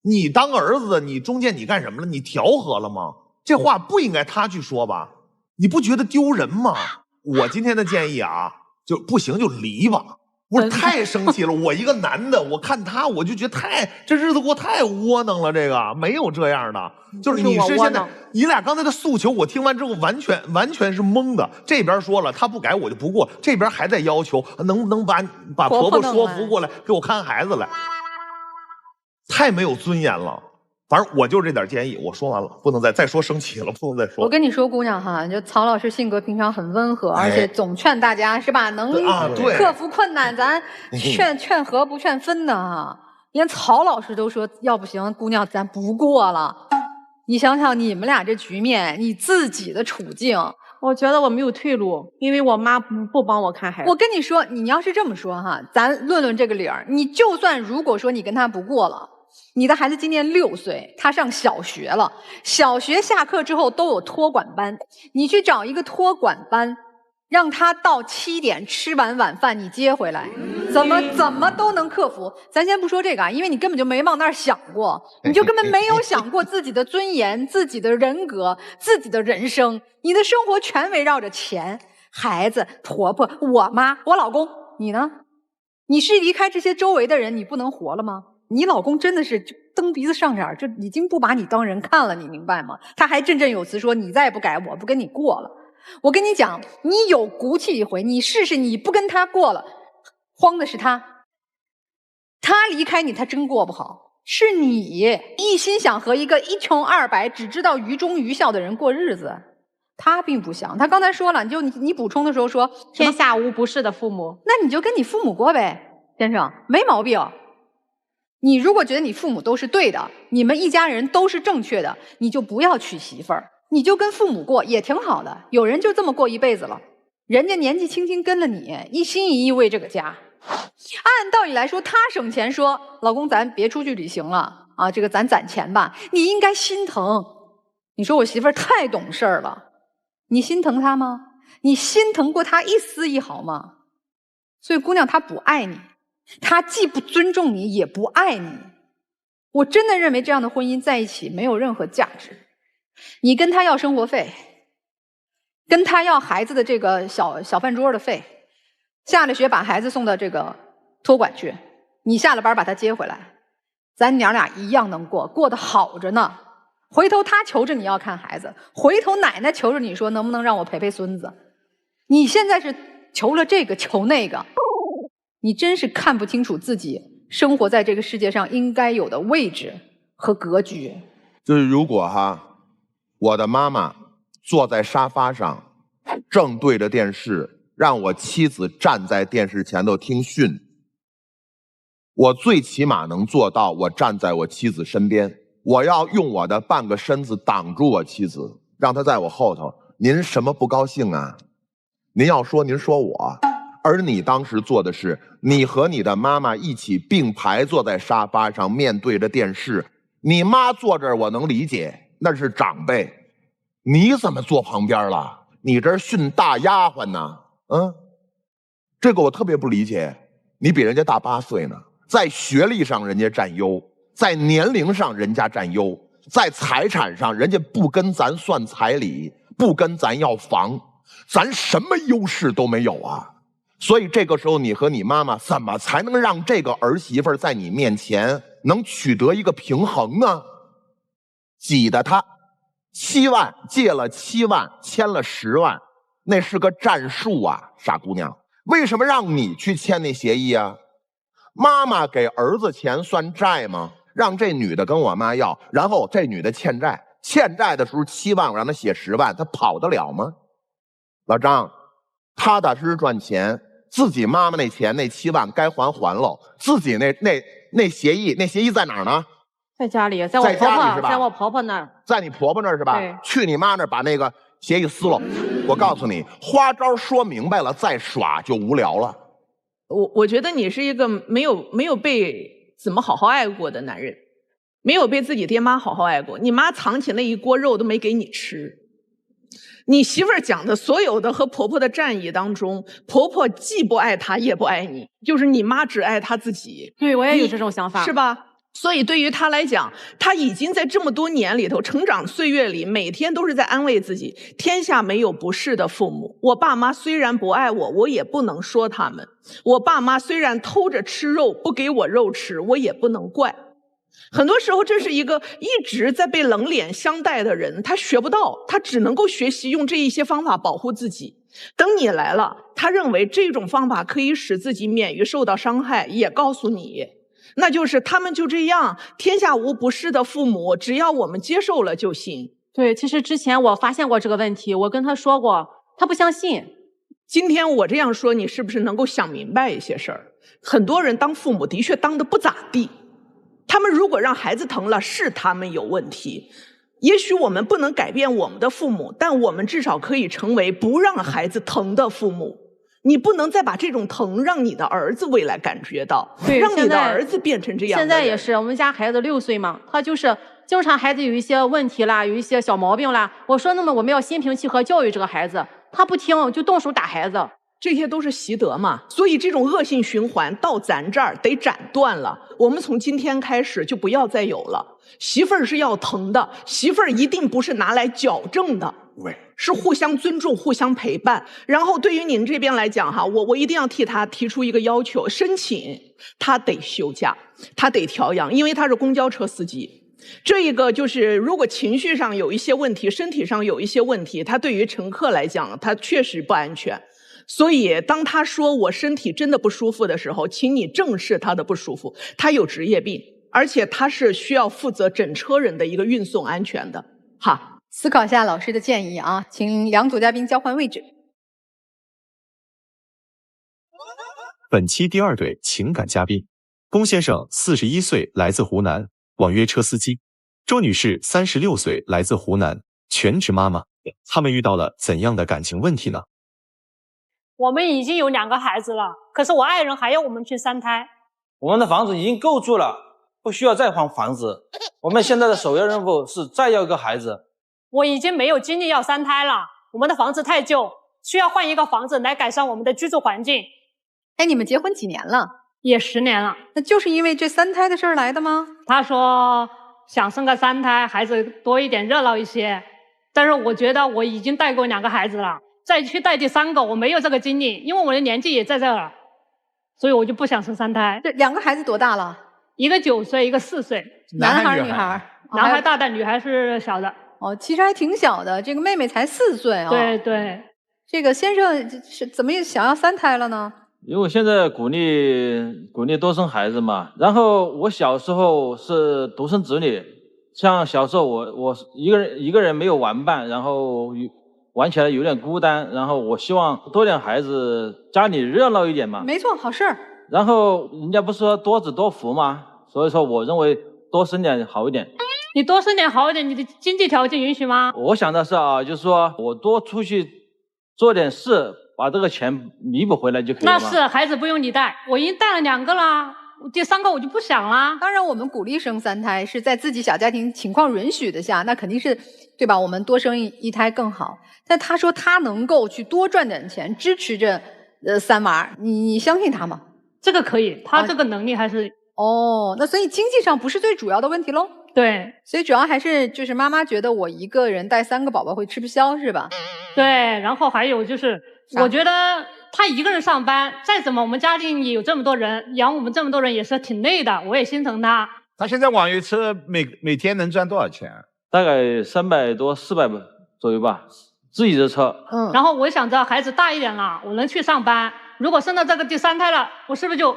Speaker 3: 你当儿子，你中间你干什么了？你调和了吗？这话不应该他去说吧？你不觉得丢人吗？我今天的建议啊，就不行就离吧。不是太生气了，我一个男的，我看他我就觉得这日子过太窝囊了。这个没有这样的，就是你是现在你俩刚才的诉求，我听完之后完全是懵的。这边说了他不改我就不过，这边还在要求能不能把婆婆说服过来给我看孩子来，太没有尊严了。反正我就这点建议，我说完了，不能再说生气了，不能再说。
Speaker 1: 我跟你说，姑娘哈，就曹老师性格平常很温和，而且总劝大家是吧？能克服困难，咱劝和不劝分的哈。连曹老师都说要不行，姑娘咱不过了。你想想你们俩这局面，你自己的处境，
Speaker 6: 我觉得我没有退路，因为我妈不帮我看孩子。
Speaker 1: 我跟你说，你要是这么说哈，咱论这个理儿，你就算如果说你跟他不过了。你的孩子今年6岁，他上小学了。小学下课之后都有托管班，你去找一个托管班，让他到7点吃完晚饭，你接回来，怎么都能克服。咱先不说这个啊，因为你根本就没往那儿想过，你就根本没有想过自己的尊严、自己的人格、自己的人生。你的生活全围绕着钱、孩子、婆婆、我妈、我老公。你呢？你是离开这些周围的人，你不能活了吗？你老公真的是蹬鼻子上脸，就已经不把你当人看了，你明白吗？他还振振有词说你再不改我不跟你过了。我跟你讲，你有骨气一回，你试试你不跟他过了，慌的是他离开你他真过不好，是你一心想和一个一穷二白只知道愚忠愚孝的人过日子，他并不想。他刚才说了，你补充的时候说
Speaker 6: 天下无不是的父母，
Speaker 1: 那你就跟你父母过呗，先生没毛病。你如果觉得你父母都是对的，你们一家人都是正确的，你就不要娶媳妇儿，你就跟父母过也挺好的。有人就这么过一辈子了，人家年纪轻轻跟了你，一心一意为这个家。按道理来说，他省钱说老公咱别出去旅行了啊，这个咱攒钱吧，你应该心疼。你说我媳妇儿太懂事儿了，你心疼她吗？你心疼过她一丝一毫吗？所以姑娘她不爱你，他既不尊重你也不爱你，我真的认为这样的婚姻在一起没有任何价值。你跟他要生活费，跟他要孩子的这个小饭桌的费，下了学把孩子送到这个托管去，你下了班把他接回来，咱娘俩一样能过得好着呢。回头他求着你要看孩子，回头奶奶求着你说能不能让我陪孙子，你现在是求了这个求那个，你真是看不清楚自己生活在这个世界上应该有的位置和格局。
Speaker 8: 就是如果我的妈妈坐在沙发上，正对着电视，让我妻子站在电视前头听训，我最起码能做到，我站在我妻子身边，我要用我的半个身子挡住我妻子，让她在我后头。您什么不高兴啊？您要说您说我，而你当时做的是，你和你的妈妈一起并排坐在沙发上，面对着电视。你妈坐这儿我能理解，那是长辈，你怎么坐旁边了？你这训大丫鬟呢？这个我特别不理解。你比人家大8岁呢，在学历上人家占优，在年龄上人家占优，在财产上人家不跟咱算彩礼，不跟咱要房，咱什么优势都没有啊。所以这个时候你和你妈妈怎么才能让这个儿媳妇在你面前能取得一个平衡呢？挤得她7万借了7万，签了10万，那是个战术啊，傻姑娘。为什么让你去签那协议啊？妈妈给儿子钱算债吗？让这女的跟我妈要，然后这女的欠债，欠债的时候7万我让她写10万，她跑得了吗？老张，踏踏实实赚钱，自己妈妈那钱那7万该还了，自己那协议在哪儿呢？
Speaker 6: 在家里，在我婆婆，在我婆婆那儿，
Speaker 8: 在你婆婆那儿是吧？
Speaker 6: 对，
Speaker 8: 去你妈那儿把那个协议撕了。我告诉你，花招说明白了，再耍就无聊了。
Speaker 4: 我觉得你是一个没有被怎么好好爱过的男人，没有被自己爹妈好好爱过。你妈藏起那一锅肉都没给你吃。你媳妇儿讲的所有的和婆婆的战役当中，婆婆既不爱她也不爱你，就是你妈只爱她自己。
Speaker 6: 对，我也有这种想法，
Speaker 4: 是吧？所以对于她来讲，她已经在这么多年里头成长岁月里，每天都是在安慰自己，天下没有不是的父母。我爸妈虽然不爱我，我也不能说他们。我爸妈虽然偷着吃肉，不给我肉吃，我也不能怪。很多时候这是一个一直在被冷脸相待的人，他学不到，他只能够学习用这一些方法保护自己。等你来了，他认为这种方法可以使自己免于受到伤害，也告诉你，那就是他们就这样，天下无不是的父母，只要我们接受了就行。
Speaker 6: 对，其实之前我发现过这个问题，我跟他说过，他不相信。
Speaker 4: 今天我这样说，你是不是能够想明白一些事儿？很多人当父母的确当得不咋地，他们如果让孩子疼了，是他们有问题。也许我们不能改变我们的父母，但我们至少可以成为不让孩子疼的父母。你不能再把这种疼让你的儿子未来感觉到，让你的儿子变成这样的人。
Speaker 6: 现在也是，我们家孩子6岁嘛，他就是经常孩子有一些问题啦，有一些小毛病啦，我说那么我们要心平气和教育这个孩子，他不听就动手打孩子。
Speaker 4: 这些都是习得嘛，所以这种恶性循环到咱这儿得斩断了。我们从今天开始就不要再有了。媳妇儿是要疼的，媳妇儿一定不是拿来矫正的，是互相尊重、互相陪伴。然后对于您这边来讲哈，我一定要替他提出一个要求，申请他得休假，他得调养，因为他是公交车司机。这一个就是如果情绪上有一些问题，身体上有一些问题，他对于乘客来讲他确实不安全。所以当他说我身体真的不舒服的时候，请你正视他的不舒服，他有职业病，而且他是需要负责整车人的一个运送安全的。哈，
Speaker 1: 思考一下老师的建议啊，请两组嘉宾交换位置。
Speaker 5: 本期第2对情感嘉宾，龚先生41岁，来自湖南，网约车司机；周女士36岁，来自湖南，全职妈妈。他们遇到了怎样的感情问题呢？
Speaker 9: 我们已经有2个孩子了，可是我爱人还要我们去3胎。
Speaker 10: 我们的房子已经够住了，不需要再换房子。我们现在的首要任务是再要一个孩子。
Speaker 9: 我已经没有精力要3胎了，我们的房子太旧，需要换一个房子来改善我们的居住环境。
Speaker 1: 哎，你们结婚几年了？
Speaker 9: 也10年了。
Speaker 1: 那就是因为这3胎的事儿来的吗？
Speaker 9: 他说想生个3胎，孩子多一点，热闹一些。但是我觉得我已经带过2个孩子了。再去带第3个，我没有这个精力，因为我的年纪也在这儿了，所以我就不想生3胎。
Speaker 1: 这2个孩子多大了？
Speaker 9: 一个9岁，一个4岁。
Speaker 1: 男孩女孩？
Speaker 9: 男孩大的，女孩是小的。
Speaker 1: 哦，其实还挺小的，这个妹妹才4岁啊。
Speaker 9: 对对。
Speaker 1: 这个先生是怎么想要3胎了呢？
Speaker 10: 因为现在鼓励多生孩子嘛。然后我小时候是独生子女，像小时候我一个人没有玩伴，然后玩起来有点孤单，然后我希望多点孩子，家里热闹一点嘛。
Speaker 1: 没错，好事儿。
Speaker 10: 然后人家不是说多子多福吗？所以说我认为多生点好一点。
Speaker 9: 你多生点好一点，你的经济条件允许吗？
Speaker 10: 我想的是啊，就是说我多出去做点事，把这个钱弥补回来就可以了吗？
Speaker 9: 那是，孩子不用你带，我已经带了2个啦，第3个我就不想啦。
Speaker 1: 当然，我们鼓励生3胎是在自己小家庭情况允许的下，那肯定是对吧？我们多生一胎更好。但他说他能够去多赚点钱，支持着3娃，你相信他吗？
Speaker 9: 这个可以，他这个能力还是
Speaker 1: 哦。那所以经济上不是最主要的问题喽。
Speaker 9: 对，
Speaker 1: 所以主要还是就是妈妈觉得我一个人带3个宝宝会吃不消，是吧？
Speaker 9: 对，然后还有就是，我觉得他一个人上班，再怎么我们家庭也有这么多人，养我们这么多人也是挺累的，我也心疼他。
Speaker 2: 他现在网约车每天能赚多少钱？
Speaker 10: 大概300多400左右吧，自己的车。
Speaker 9: 然后我想着孩子大一点了，我能去上班。如果生到这个第3胎了，我是不是就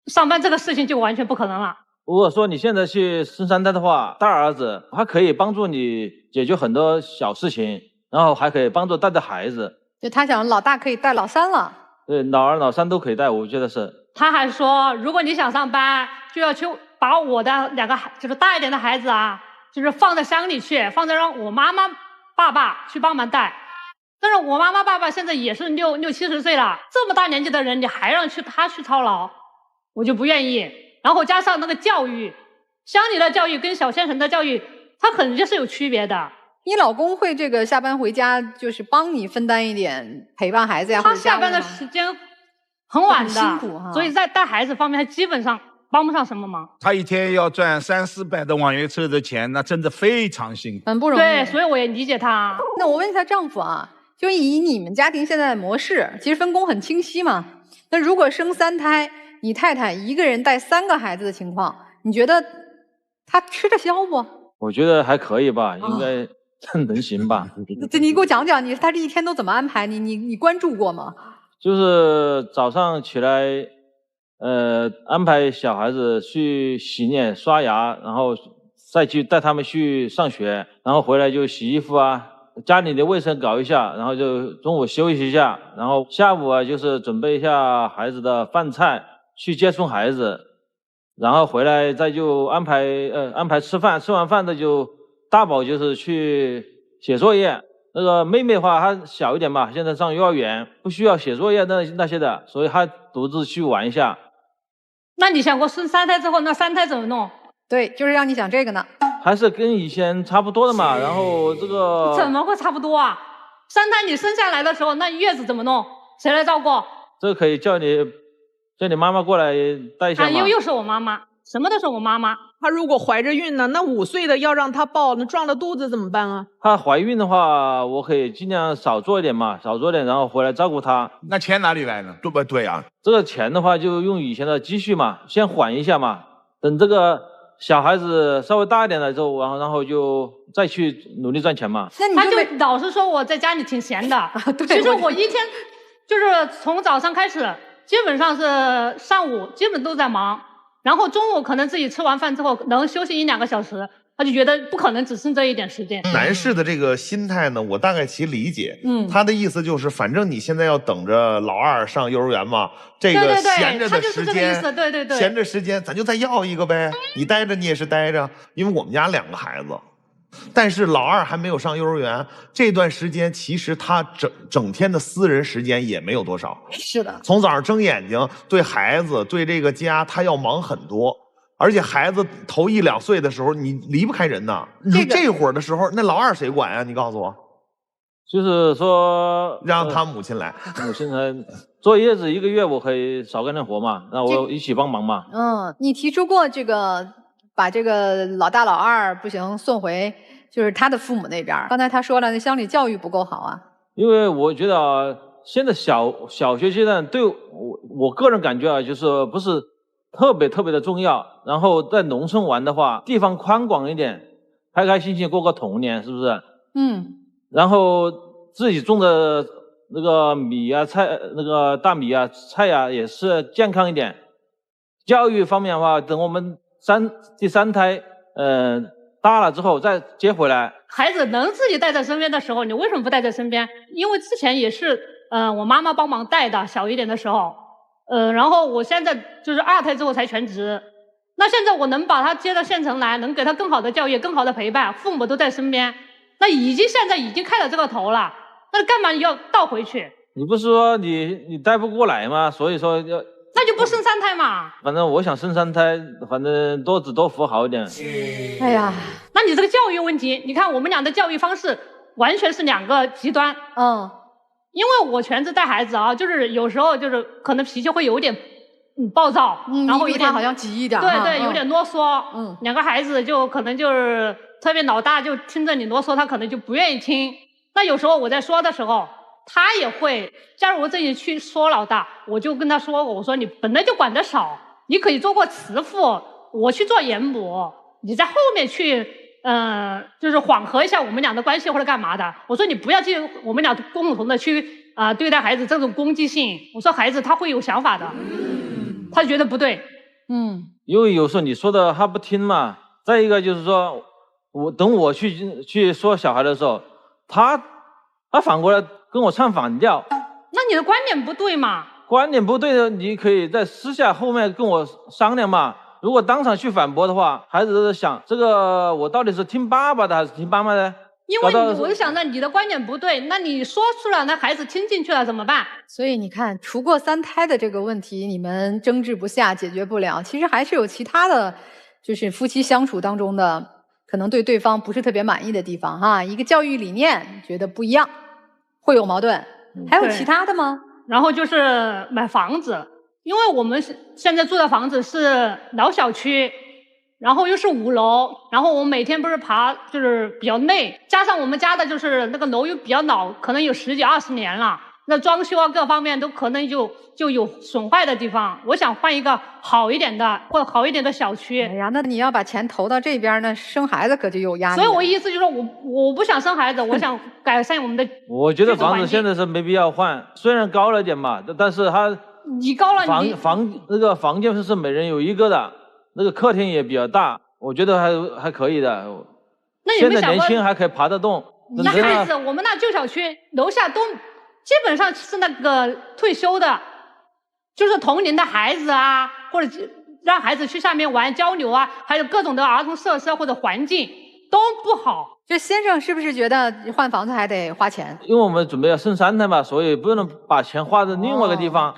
Speaker 9: 上班这个事情就完全不可能了？
Speaker 10: 如果说你现在去生3胎的话，大儿子他可以帮助你解决很多小事情，然后还可以帮助带孩子。
Speaker 1: 就他想老大可以带老3了。
Speaker 10: 对，老2、老3都可以带，我觉得是。
Speaker 9: 他还说，如果你想上班，就要去把我的2个就是大一点的孩子啊，就是放在乡里去，放在让我妈妈、爸爸去帮忙带。但是我妈妈、爸爸现在也是60、70岁了，这么大年纪的人，你还让他去操劳，我就不愿意。然后加上那个教育，乡里的教育跟小县城的教育，它肯定是有区别的。
Speaker 1: 你老公会这个下班回家就是帮你分担一点陪伴孩子呀？
Speaker 9: 他下班的时间很晚的，
Speaker 1: 辛苦哈。
Speaker 9: 所以在带孩子方面，他基本上帮不上什么忙。
Speaker 2: 他一天要赚300、400的网约车的钱，那真的非常辛苦，
Speaker 1: 很不容易。
Speaker 9: 对，所以我也理解他。
Speaker 1: 那我问一下丈夫啊，就以你们家庭现在的模式，其实分工很清晰嘛。那如果生3胎，你太太一个人带3个孩子的情况，你觉得她吃得消不？
Speaker 10: 我觉得还可以吧，应该能行吧。
Speaker 1: 你给我讲讲，她这一天都怎么安排？你关注过吗？
Speaker 10: 就是早上起来，安排小孩子去洗脸、刷牙，然后再去带他们去上学，然后回来就洗衣服啊，家里的卫生搞一下，然后就中午休息一下，然后下午啊就是准备一下孩子的饭菜，去接送孩子，然后回来再就安排吃饭，吃完饭的就大宝就是去写作业，那个妹妹的话她小一点嘛，现在上幼儿园，不需要写作业那些的，所以她独自去玩一下。
Speaker 9: 那你想过生3胎之后，那3胎怎么弄？
Speaker 1: 对，就是让你想这个呢。
Speaker 10: 还是跟以前差不多的嘛，然后这个
Speaker 9: 怎么会差不多啊？3胎你生下来的时候，那月子怎么弄？谁来照顾？
Speaker 10: 这个可以叫你妈妈过来带一下嘛。
Speaker 9: 又是我妈妈，什么都是我妈妈。
Speaker 4: 她如果怀着孕呢，那5岁的要让她抱，那撞了肚子怎么办啊？
Speaker 10: 她怀孕的话，我可以尽量少做一点嘛，少做点，然后回来照顾她。
Speaker 2: 那钱哪里来呢？
Speaker 3: 对不对啊？
Speaker 10: 这个钱的话，就用以前的积蓄嘛，先缓一下嘛，等这个小孩子稍微大一点了之后，然后就再去努力赚钱嘛。
Speaker 1: 那你
Speaker 9: 他就老是说我在家里挺闲的，
Speaker 1: 对，
Speaker 9: 其实我一天就是从早上开始，基本上是上午基本都在忙，然后中午可能自己吃完饭之后能休息1、2个小时，他就觉得不可能只剩这一点时间。
Speaker 3: 男士的这个心态呢，我大概其理解。他的意思就是，反正你现在要等着老2上幼儿园嘛，这个闲着的时间，
Speaker 9: 对，
Speaker 3: 闲着时间咱就再要一个呗。你待着你也是待着，因为我们家2个孩子，但是老2还没有上幼儿园，这段时间其实他整天的私人时间也没有多少。
Speaker 1: 是的，
Speaker 3: 从早上睁眼睛，对孩子对这个家，他要忙很多。而且孩子头1、2岁的时候，你离不开人呐。这会儿的时候，那老2谁管呀？你告诉我。
Speaker 10: 就是说
Speaker 3: 让他母亲来，
Speaker 10: 母亲来坐月子1个月，我可以少干点活嘛，那我一起帮忙嘛。
Speaker 1: 你提出过这个把这个老大老2不行送回就是他的父母那边。刚才他说了，那乡里教育不够好啊。
Speaker 10: 因为我觉得啊，现在小学阶段对我个人感觉啊，就是不是特别的重要。然后在农村玩的话，地方宽广一点，开开心心过个童年，是不是？然后自己种的那个米啊、菜、那个大米啊、菜啊也是健康一点。教育方面的话，等我们第三胎大了之后再接回来。
Speaker 9: 孩子能自己带在身边的时候，你为什么不带在身边？因为之前也是我妈妈帮忙带的，小一点的时候，然后我现在就是2胎之后才全职。那现在我能把他接到县城来，能给他更好的教育、更好的陪伴，父母都在身边，那现在已经开了这个头了，那干嘛要倒回去？
Speaker 10: 你不是说你带不过来吗？所以说要。
Speaker 9: 那就不生3胎嘛。
Speaker 10: 反正我想生3胎，反正多子多福好一点。
Speaker 9: 哎呀，那你这个教育问题，你看我们俩的教育方式完全是2个极端。因为我全职带孩子啊，就是有时候就是可能脾气会有点暴躁，然后有点
Speaker 1: 好像急一点，
Speaker 9: 对，有点啰嗦。2个孩子就可能就是特别老大，就听着你啰嗦，他可能就不愿意听。那有时候我在说的时候，他也会，假如我这里去说老大，我就跟他说，我说你本来就管得少，你可以做过慈父，我去做严母，你在后面去，就是缓和一下我们俩的关系或者干嘛的。我说你不要去我们俩共同的去对待孩子这种攻击性。我说孩子他会有想法的，他觉得不对。
Speaker 10: 因为有时候你说的他不听嘛。再一个就是说，我去说小孩的时候，他反过来跟我唱反调。
Speaker 9: 那你的观点不对嘛？
Speaker 10: 观点不对的，你可以在私下后面跟我商量嘛。如果当场去反驳的话，孩子都在想，这个我到底是听爸爸的还是听妈妈的？
Speaker 9: 因为我就想着你的观点不对，那你说出来，那孩子听进去了怎么办？
Speaker 1: 所以你看，除过3胎的这个问题，你们争执不下，解决不了，其实还是有其他的，就是夫妻相处当中的可能对对方不是特别满意的地方哈。一个教育理念觉得不一样，会有矛盾。还有其他的吗？
Speaker 9: 然后就是买房子，因为我们现在住的房子是老小区，然后又是5楼，然后我们每天不是爬，就是比较累，加上我们家的就是那个楼又比较老，可能有10几20年了，那装修啊各方面都可能就有损坏的地方。我想换一个好一点的或者好一点的小区。
Speaker 1: 哎呀，那你要把钱投到这边呢，生孩子可就有压力了。
Speaker 9: 所以我意思就是说我不想生孩子，我想改善我们的。
Speaker 10: 我觉得房子现在是没必要换，虽然高了点嘛，但是它
Speaker 9: 你高了
Speaker 10: 那个房间是每人有1个的，那个客厅也比较大，我觉得还可以的。
Speaker 9: 那
Speaker 10: 现在年轻还可以爬得动。
Speaker 9: 那孩子，我们那旧小区楼下都基本上是那个退休的，就是同龄的孩子啊，或者让孩子去下面玩交流啊，还有各种的儿童设施或者环境都不好。
Speaker 1: 这先生是不是觉得换房子还得花钱？
Speaker 10: 因为我们准备要生3胎嘛，所以不能把钱花在另外一个地方。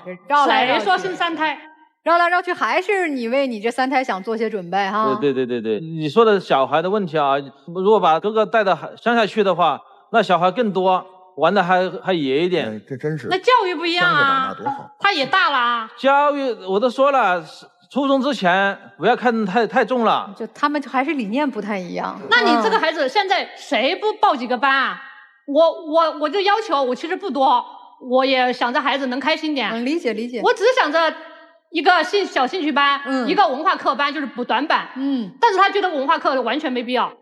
Speaker 9: 谁说生3胎？
Speaker 1: 绕来绕去还是你为你这3胎想做些准备哈。
Speaker 10: 对，你说的小孩的问题啊，如果把哥哥带到乡下去的话，那小孩更多，玩的还野一点。
Speaker 3: 这真是。
Speaker 9: 那教育不一样啊，
Speaker 3: 乡下长大多好。
Speaker 9: 他也大了啊。
Speaker 10: 教育我都说了，初中之前不要看太重了。
Speaker 1: 就他们还是理念不太一样。
Speaker 9: 那你这个孩子现在谁不报几个班啊？我就要求我其实不多，我也想着孩子能开心点。
Speaker 1: 理解。
Speaker 9: 我只是想着一个小兴趣班，一个文化课班，就是补短板。但是他觉得文化课完全没必要。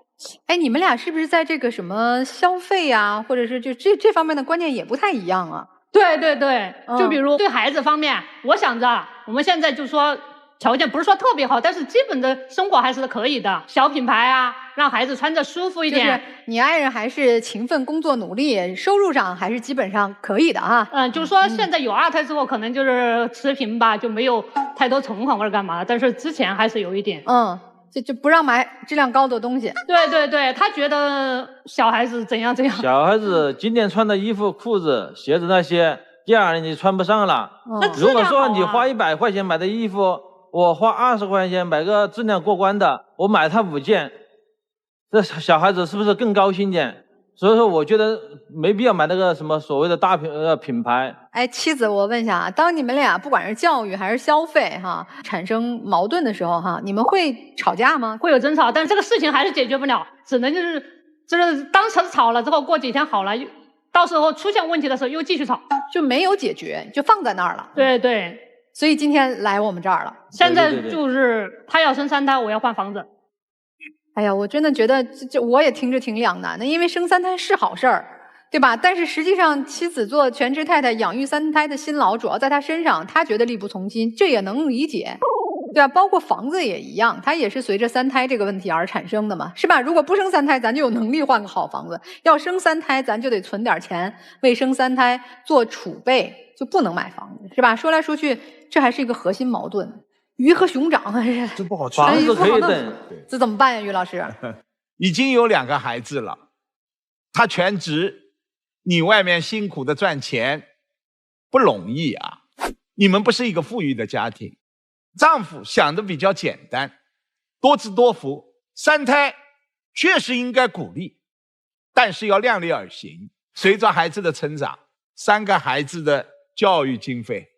Speaker 1: 哎，你们俩是不是在这个什么消费啊，或者是就这方面的观念也不太一样啊？
Speaker 9: 对，就比如对孩子方面，我想着我们现在就说条件不是说特别好，但是基本的生活还是可以的。小品牌啊，让孩子穿着舒服一点。
Speaker 1: 就是你爱人还是勤奋工作努力，收入上还是基本上可以的啊。
Speaker 9: 就是说现在有2胎之后，可能就是持平吧，就没有太多存款或者干嘛的。但是之前还是有一点。
Speaker 1: 就不让买质量高的东西。
Speaker 9: 对，他觉得小孩子怎样。
Speaker 10: 小孩子今年穿的衣服、裤子、鞋子那些，第2年你穿不上了。如果说你花100块钱买的衣服，我花20块钱买个质量过关的，我买他5件，这小孩子是不是更高兴点？所以说，我觉得没必要买那个什么所谓的大品牌。
Speaker 1: 哎，妻子，我问一下啊，当你们俩不管是教育还是消费哈，产生矛盾的时候哈，你们会吵架吗？
Speaker 9: 会有争吵，但是这个事情还是解决不了，只能就是当时吵了之后，过几天好了，到时候出现问题的时候又继续吵，
Speaker 1: 就没有解决，就放在那儿了。
Speaker 9: 对。
Speaker 1: 所以今天来我们这儿了。
Speaker 9: 现在就是他要生3胎，我要换房子。
Speaker 1: 哎呀，我真的觉得我也听着挺两难的，因为生3胎是好事儿，对吧？但是实际上，妻子做全职太太，养育3胎的辛劳主要在她身上，她觉得力不从心，这也能理解，对吧？包括房子也一样，它也是随着3胎这个问题而产生的嘛，是吧？如果不生3胎，咱就有能力换个好房子；要生3胎，咱就得存点钱，为生3胎做储备，就不能买房子，是吧？说来说去，这还是一个核心矛盾。鱼和熊掌还是
Speaker 3: 这不好吃，
Speaker 10: 房子可以等，
Speaker 1: 这怎么办呀，于老师？
Speaker 2: 已经有2个孩子了，他全职。你外面辛苦的赚钱不容易啊！你们不是一个富裕的家庭，丈夫想的比较简单，多子多福，3胎确实应该鼓励，但是要量力而行。随着孩子的成长，3个孩子的教育经费、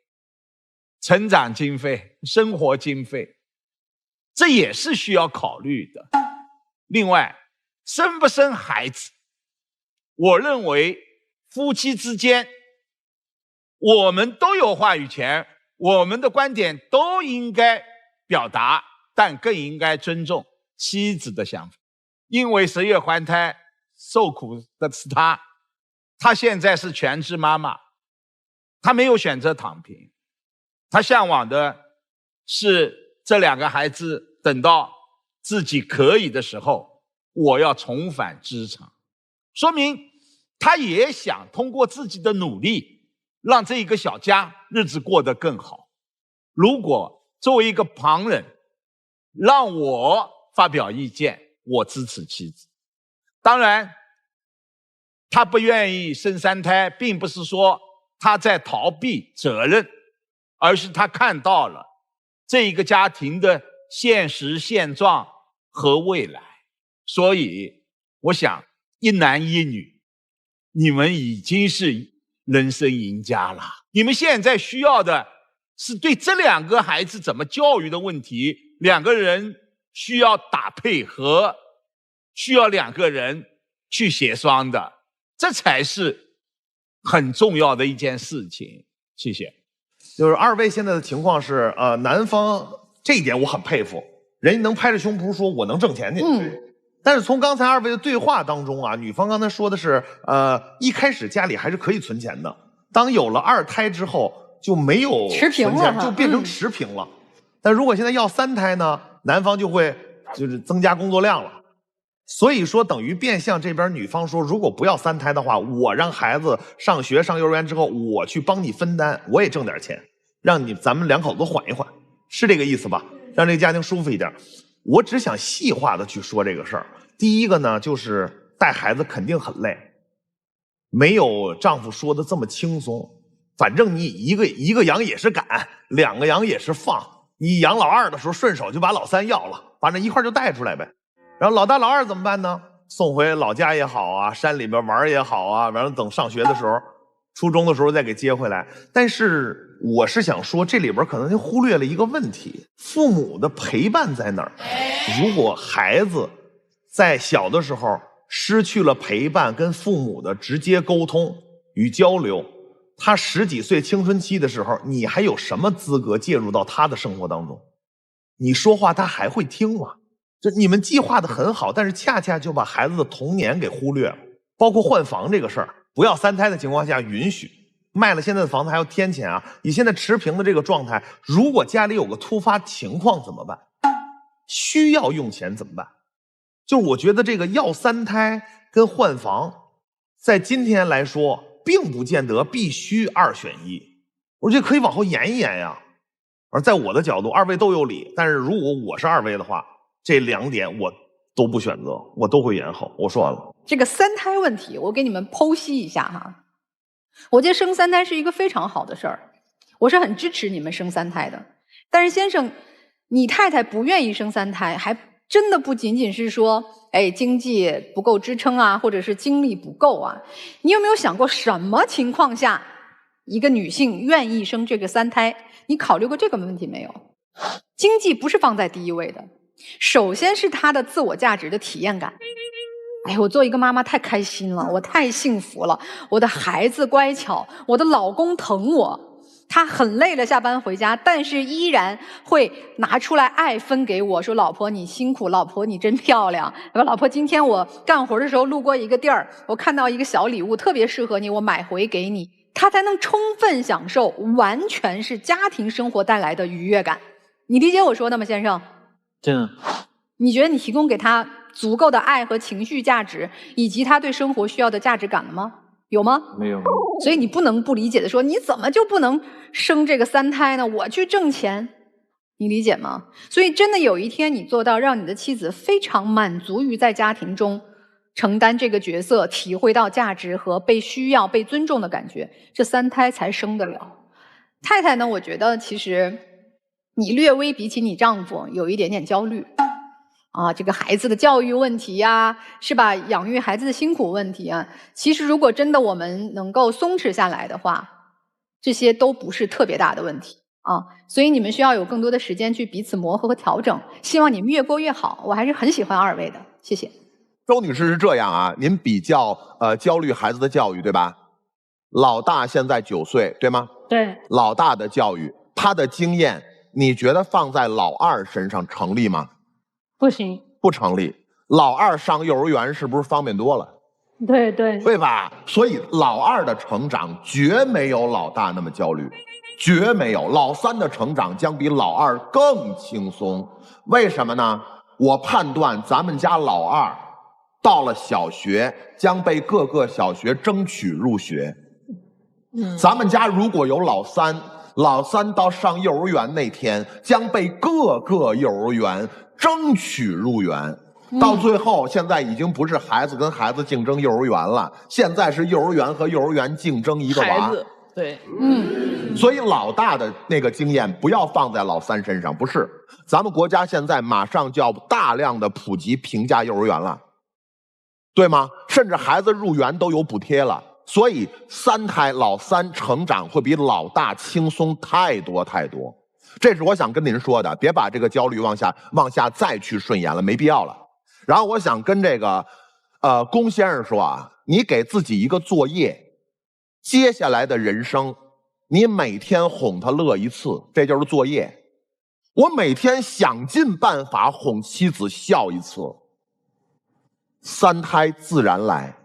Speaker 2: 成长经费、生活经费，这也是需要考虑的。另外，生不生孩子，我认为夫妻之间，我们都有话语权，我们的观点都应该表达，但更应该尊重妻子的想法。因为10月怀胎受苦的是她现在是全职妈妈，她没有选择躺平，她向往的是这2个孩子等到自己可以的时候，我要重返职场，说明他也想通过自己的努力，让这一个小家日子过得更好。如果作为一个旁人，让我发表意见，我支持妻子。当然，他不愿意生3胎，并不是说他在逃避责任，而是他看到了这一个家庭的现实现状和未来。所以，我想一男一女，你们已经是人生赢家了。你们现在需要的是对这2个孩子怎么教育的问题，2个人需要打配合，需要2个人去协商的，这才是很重要的一件事情。谢谢。
Speaker 3: 就是2位现在的情况是，男方这一点我很佩服，人家能拍着胸脯说我能挣钱去。但是从刚才2位的对话当中啊，女方刚才说的是，一开始家里还是可以存钱的，当有了2胎之后就没有
Speaker 1: 持平了，
Speaker 3: 就变成持平了。但如果现在要3胎呢，男方就会就是增加工作量了。所以说等于变相这边女方说，如果不要3胎的话，我让孩子上学上幼儿园之后，我去帮你分担，我也挣点钱，让咱们2口子缓一缓，是这个意思吧？让这个家庭舒服一点。我只想细化的去说这个事儿。第一个呢，就是带孩子肯定很累，没有丈夫说的这么轻松。反正你一个羊也是赶，2个羊也是放。你养老2的时候，顺手就把老3要了，反正一块就带出来呗。然后老大老2怎么办呢？送回老家也好啊，山里边玩也好啊，完了等上学的时候，初中的时候再给接回来。但是我是想说，这里边可能就忽略了一个问题：父母的陪伴在哪儿？如果孩子在小的时候失去了陪伴跟父母的直接沟通与交流，他10几岁青春期的时候，你还有什么资格介入到他的生活当中？你说话他还会听吗？就你们计划的很好，但是恰恰就把孩子的童年给忽略了。包括换房这个事儿，不要3胎的情况下允许，卖了现在的房子还要添钱啊。以现在持平的这个状态，如果家里有个突发情况怎么办？需要用钱怎么办？就是我觉得这个要3胎跟换房，在今天来说，并不见得必须2选1，我觉得可以往后延一延呀。而在我的角度，2位都有理，但是如果我是2位的话，这2点我都不选择，我都会延后。我说完了。
Speaker 1: 这个3胎问题，我给你们剖析一下哈。我觉得生3胎是一个非常好的事儿，我是很支持你们生3胎的。但是先生，你太太不愿意生3胎，还真的不仅仅是说，经济不够支撑啊，或者是精力不够啊。你有没有想过，什么情况下一个女性愿意生这个3胎？你考虑过这个问题没有？经济不是放在第一位的，首先是她的自我价值的体验感。我做一个妈妈太开心了，我太幸福了，我的孩子乖巧，我的老公疼我。他很累了，下班回家，但是依然会拿出来爱分给我，说老婆你辛苦，老婆你真漂亮，老婆今天我干活的时候路过一个地儿，我看到一个小礼物特别适合你，我买回给你，他才能充分享受，完全是家庭生活带来的愉悦感。你理解我说的吗，先生？
Speaker 10: 真的。
Speaker 1: 你觉得你提供给他足够的爱和情绪价值，以及他对生活需要的价值感了吗？有吗？
Speaker 10: 没有。
Speaker 1: 所以你不能不理解的说，你怎么就不能生这个3胎呢？我去挣钱，你理解吗？所以真的有一天你做到让你的妻子非常满足于在家庭中承担这个角色，体会到价值和被需要、被尊重的感觉，这3胎才生得了。太太呢，我觉得其实你略微比起你丈夫有一点点焦虑。这个孩子的教育问题呀，是吧？养育孩子的辛苦问题啊，其实如果真的我们能够松弛下来的话，这些都不是特别大的问题啊。所以你们需要有更多的时间去彼此磨合和调整。希望你们越过越好。我还是很喜欢2位的，谢谢。
Speaker 8: 周女士是这样啊，您比较焦虑孩子的教育，对吧？老大现在9岁，对吗？
Speaker 9: 对。
Speaker 8: 老大的教育，他的经验，你觉得放在老二身上成立吗？
Speaker 9: 不行，
Speaker 8: 不成立。老二上幼儿园是不是方便多了？
Speaker 9: 对对，
Speaker 8: 对吧？所以老二的成长绝没有老大那么焦虑，绝没有。老3的成长将比老2更轻松。为什么呢？我判断咱们家老2到了小学将被各个小学争取入学。咱们家如果有老3，老3到上幼儿园那天将被各个幼儿园争取入园。到最后现在已经不是孩子跟孩子竞争幼儿园了，现在是幼儿园和幼儿园竞争一个娃。
Speaker 4: 孩子，对，
Speaker 8: 所以老大的那个经验不要放在老3身上，不是。咱们国家现在马上就要大量的普及平价幼儿园了，对吗？甚至孩子入园都有补贴了。所以3胎老3成长会比老大轻松太多太多。这是我想跟您说的，别把这个焦虑往下再去顺延了，没必要了。然后我想跟这个龚先生说啊，你给自己一个作业，接下来的人生你每天哄他乐一次，这就是作业。我每天想尽办法哄妻子笑一次，3胎自然来。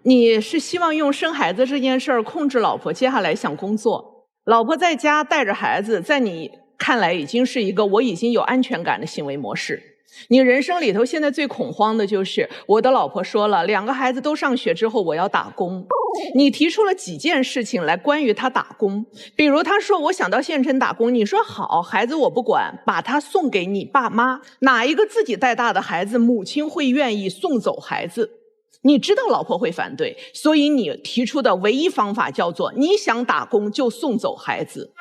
Speaker 4: 你是希望用生孩子这件事儿控制老婆接下来想工作，老婆在家带着孩子，在你看来已经是一个我已经有安全感的行为模式。你人生里头现在最恐慌的就是我的老婆说了，2个孩子都上学之后我要打工。你提出了几件事情来关于他打工，比如他说我想到县城打工，你说好，孩子我不管，把他送给你爸妈。哪一个自己带大的孩子母亲会愿意送走孩子？你知道老婆会反对，所以你提出的唯一方法叫做你想打工就送走孩子。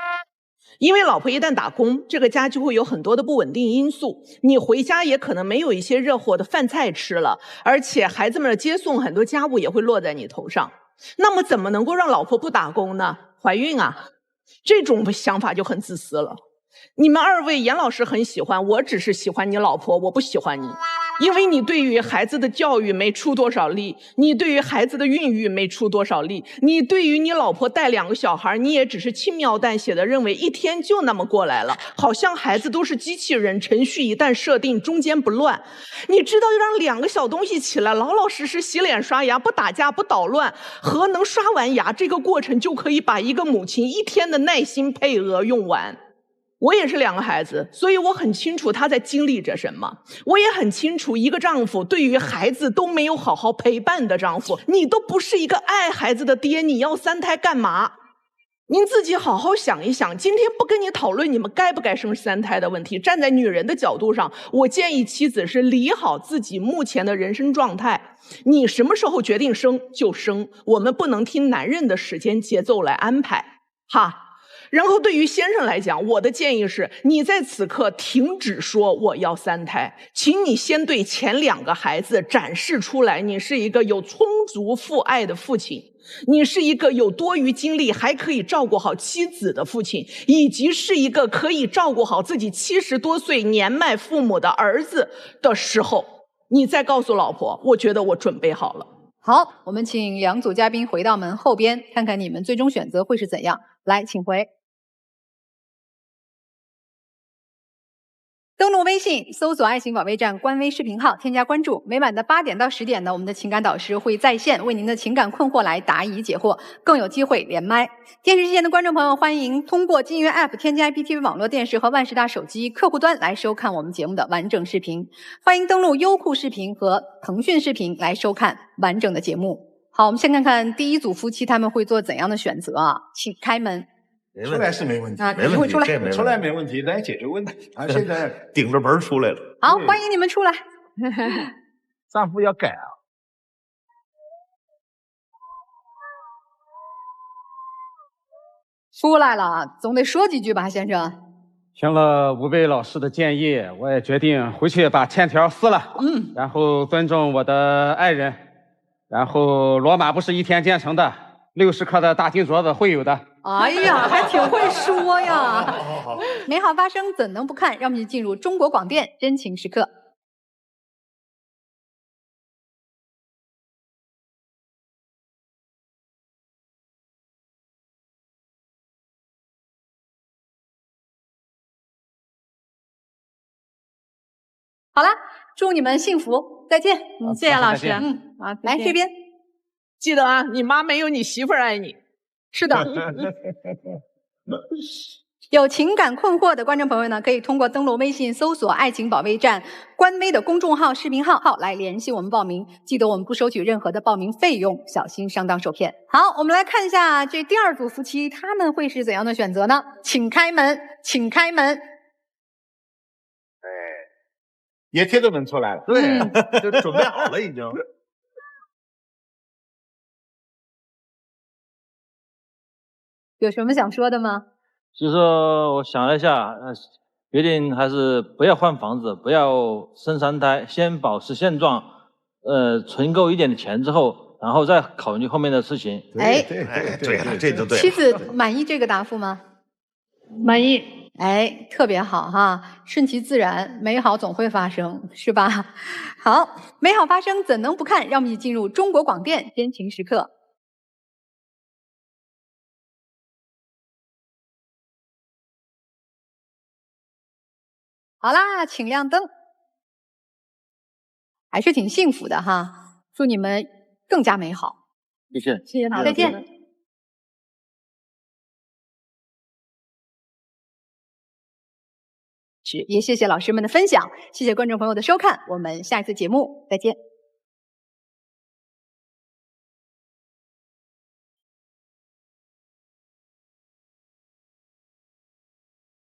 Speaker 4: 因为老婆一旦打工，这个家就会有很多的不稳定因素，你回家也可能没有一些热火的饭菜吃了，而且孩子们的接送很多家务也会落在你头上。那么怎么能够让老婆不打工呢？怀孕啊，这种想法就很自私了。你们2位严老师很喜欢，我只是喜欢你老婆，我不喜欢你。因为你对于孩子的教育没出多少力，你对于孩子的孕育没出多少力，你对于你老婆带2个小孩，你也只是轻描淡写的认为一天就那么过来了，好像孩子都是机器人，程序一旦设定中间不乱。你知道让2个小东西起来老老实实洗脸刷牙，不打架不捣乱，和能刷完牙这个过程就可以把一个母亲1天的耐心配额用完。我也是2个孩子，所以我很清楚他在经历着什么。我也很清楚一个丈夫对于孩子都没有好好陪伴的丈夫，你都不是一个爱孩子的爹，你要3胎干嘛？您自己好好想一想，今天不跟你讨论你们该不该生3胎的问题，站在女人的角度上，我建议妻子是理好自己目前的人生状态，你什么时候决定生就生，我们不能听男人的时间节奏来安排哈。然后对于先生来讲，我的建议是你在此刻停止说我要3胎，请你先对前2个孩子展示出来你是一个有充足父爱的父亲，你是一个有多余精力还可以照顾好妻子的父亲，以及是一个可以照顾好自己70多岁年迈父母的儿子的时候，你再告诉老婆我觉得我准备好了。
Speaker 1: 好，我们请两组嘉宾回到门后边，看看你们最终选择会是怎样。来，请回。登录微信，搜索“爱情保卫战”官微视频号，添加关注。每晚的8点到10点呢，我们的情感导师会在线为您的情感困惑来答疑解惑，更有机会连麦。电视机前的观众朋友，欢迎通过金鱼 App 添加 IPTV 网络电视和万事大手机客户端来收看我们节目的完整视频。欢迎登录优酷视频和腾讯视频来收看完整的节目。好，我们先看看第一组夫妻他们会做怎样的选择啊？请开门。
Speaker 2: 出来是没问题，
Speaker 1: 没问题，
Speaker 2: 出来没问题，来解决问题啊！现在
Speaker 3: 顶着门出来了。
Speaker 1: 好，欢迎你们出来。
Speaker 2: 丈夫要改啊！
Speaker 1: 出来了，总得说几句吧，先生。
Speaker 7: 听了5位老师的建议，我也决定回去把欠条撕了。然后尊重我的爱人。然后罗马不是一天建成的，60克的大金镯子会有的。
Speaker 1: 哎呀，还挺会说呀！美好发生怎能不看？让我们进入中国广电真情时刻。好了，祝你们幸福，再见。
Speaker 6: 谢谢老师。
Speaker 1: 好，来这边，
Speaker 4: 记得啊，你妈没有你媳妇儿爱你。
Speaker 1: 是的。有情感困惑的观众朋友呢，可以通过登录微信搜索“爱情保卫战”官微的公众号、视频号来联系我们报名。记得我们不收取任何的报名费用，小心上当受骗。好，我们来看一下这第二组夫妻他们会是怎样的选择呢？请开门，请开门。
Speaker 2: 也贴着门出来了，
Speaker 3: 对，就准备好了已经。
Speaker 1: 有什么想说的吗？
Speaker 10: 就是说我想了一下，决定还是不要换房子，不要生3胎，先保持现状，存够一点的钱之后，然后再考虑后面的事情。
Speaker 1: 哎，
Speaker 3: 对了，这就对了。
Speaker 1: 妻子满意这个答复吗？
Speaker 9: 满意。
Speaker 1: 哎，特别好哈，顺其自然，美好总会发生，是吧？好，美好发生怎能不看？让我们一起进入中国广电真情时刻。好啦，请亮灯。还是挺幸福的哈，祝你们更加美好。
Speaker 10: 谢谢，
Speaker 1: 谢谢，再见。也谢谢老师们的分享，谢谢观众朋友的收看，我们下一次节目再见。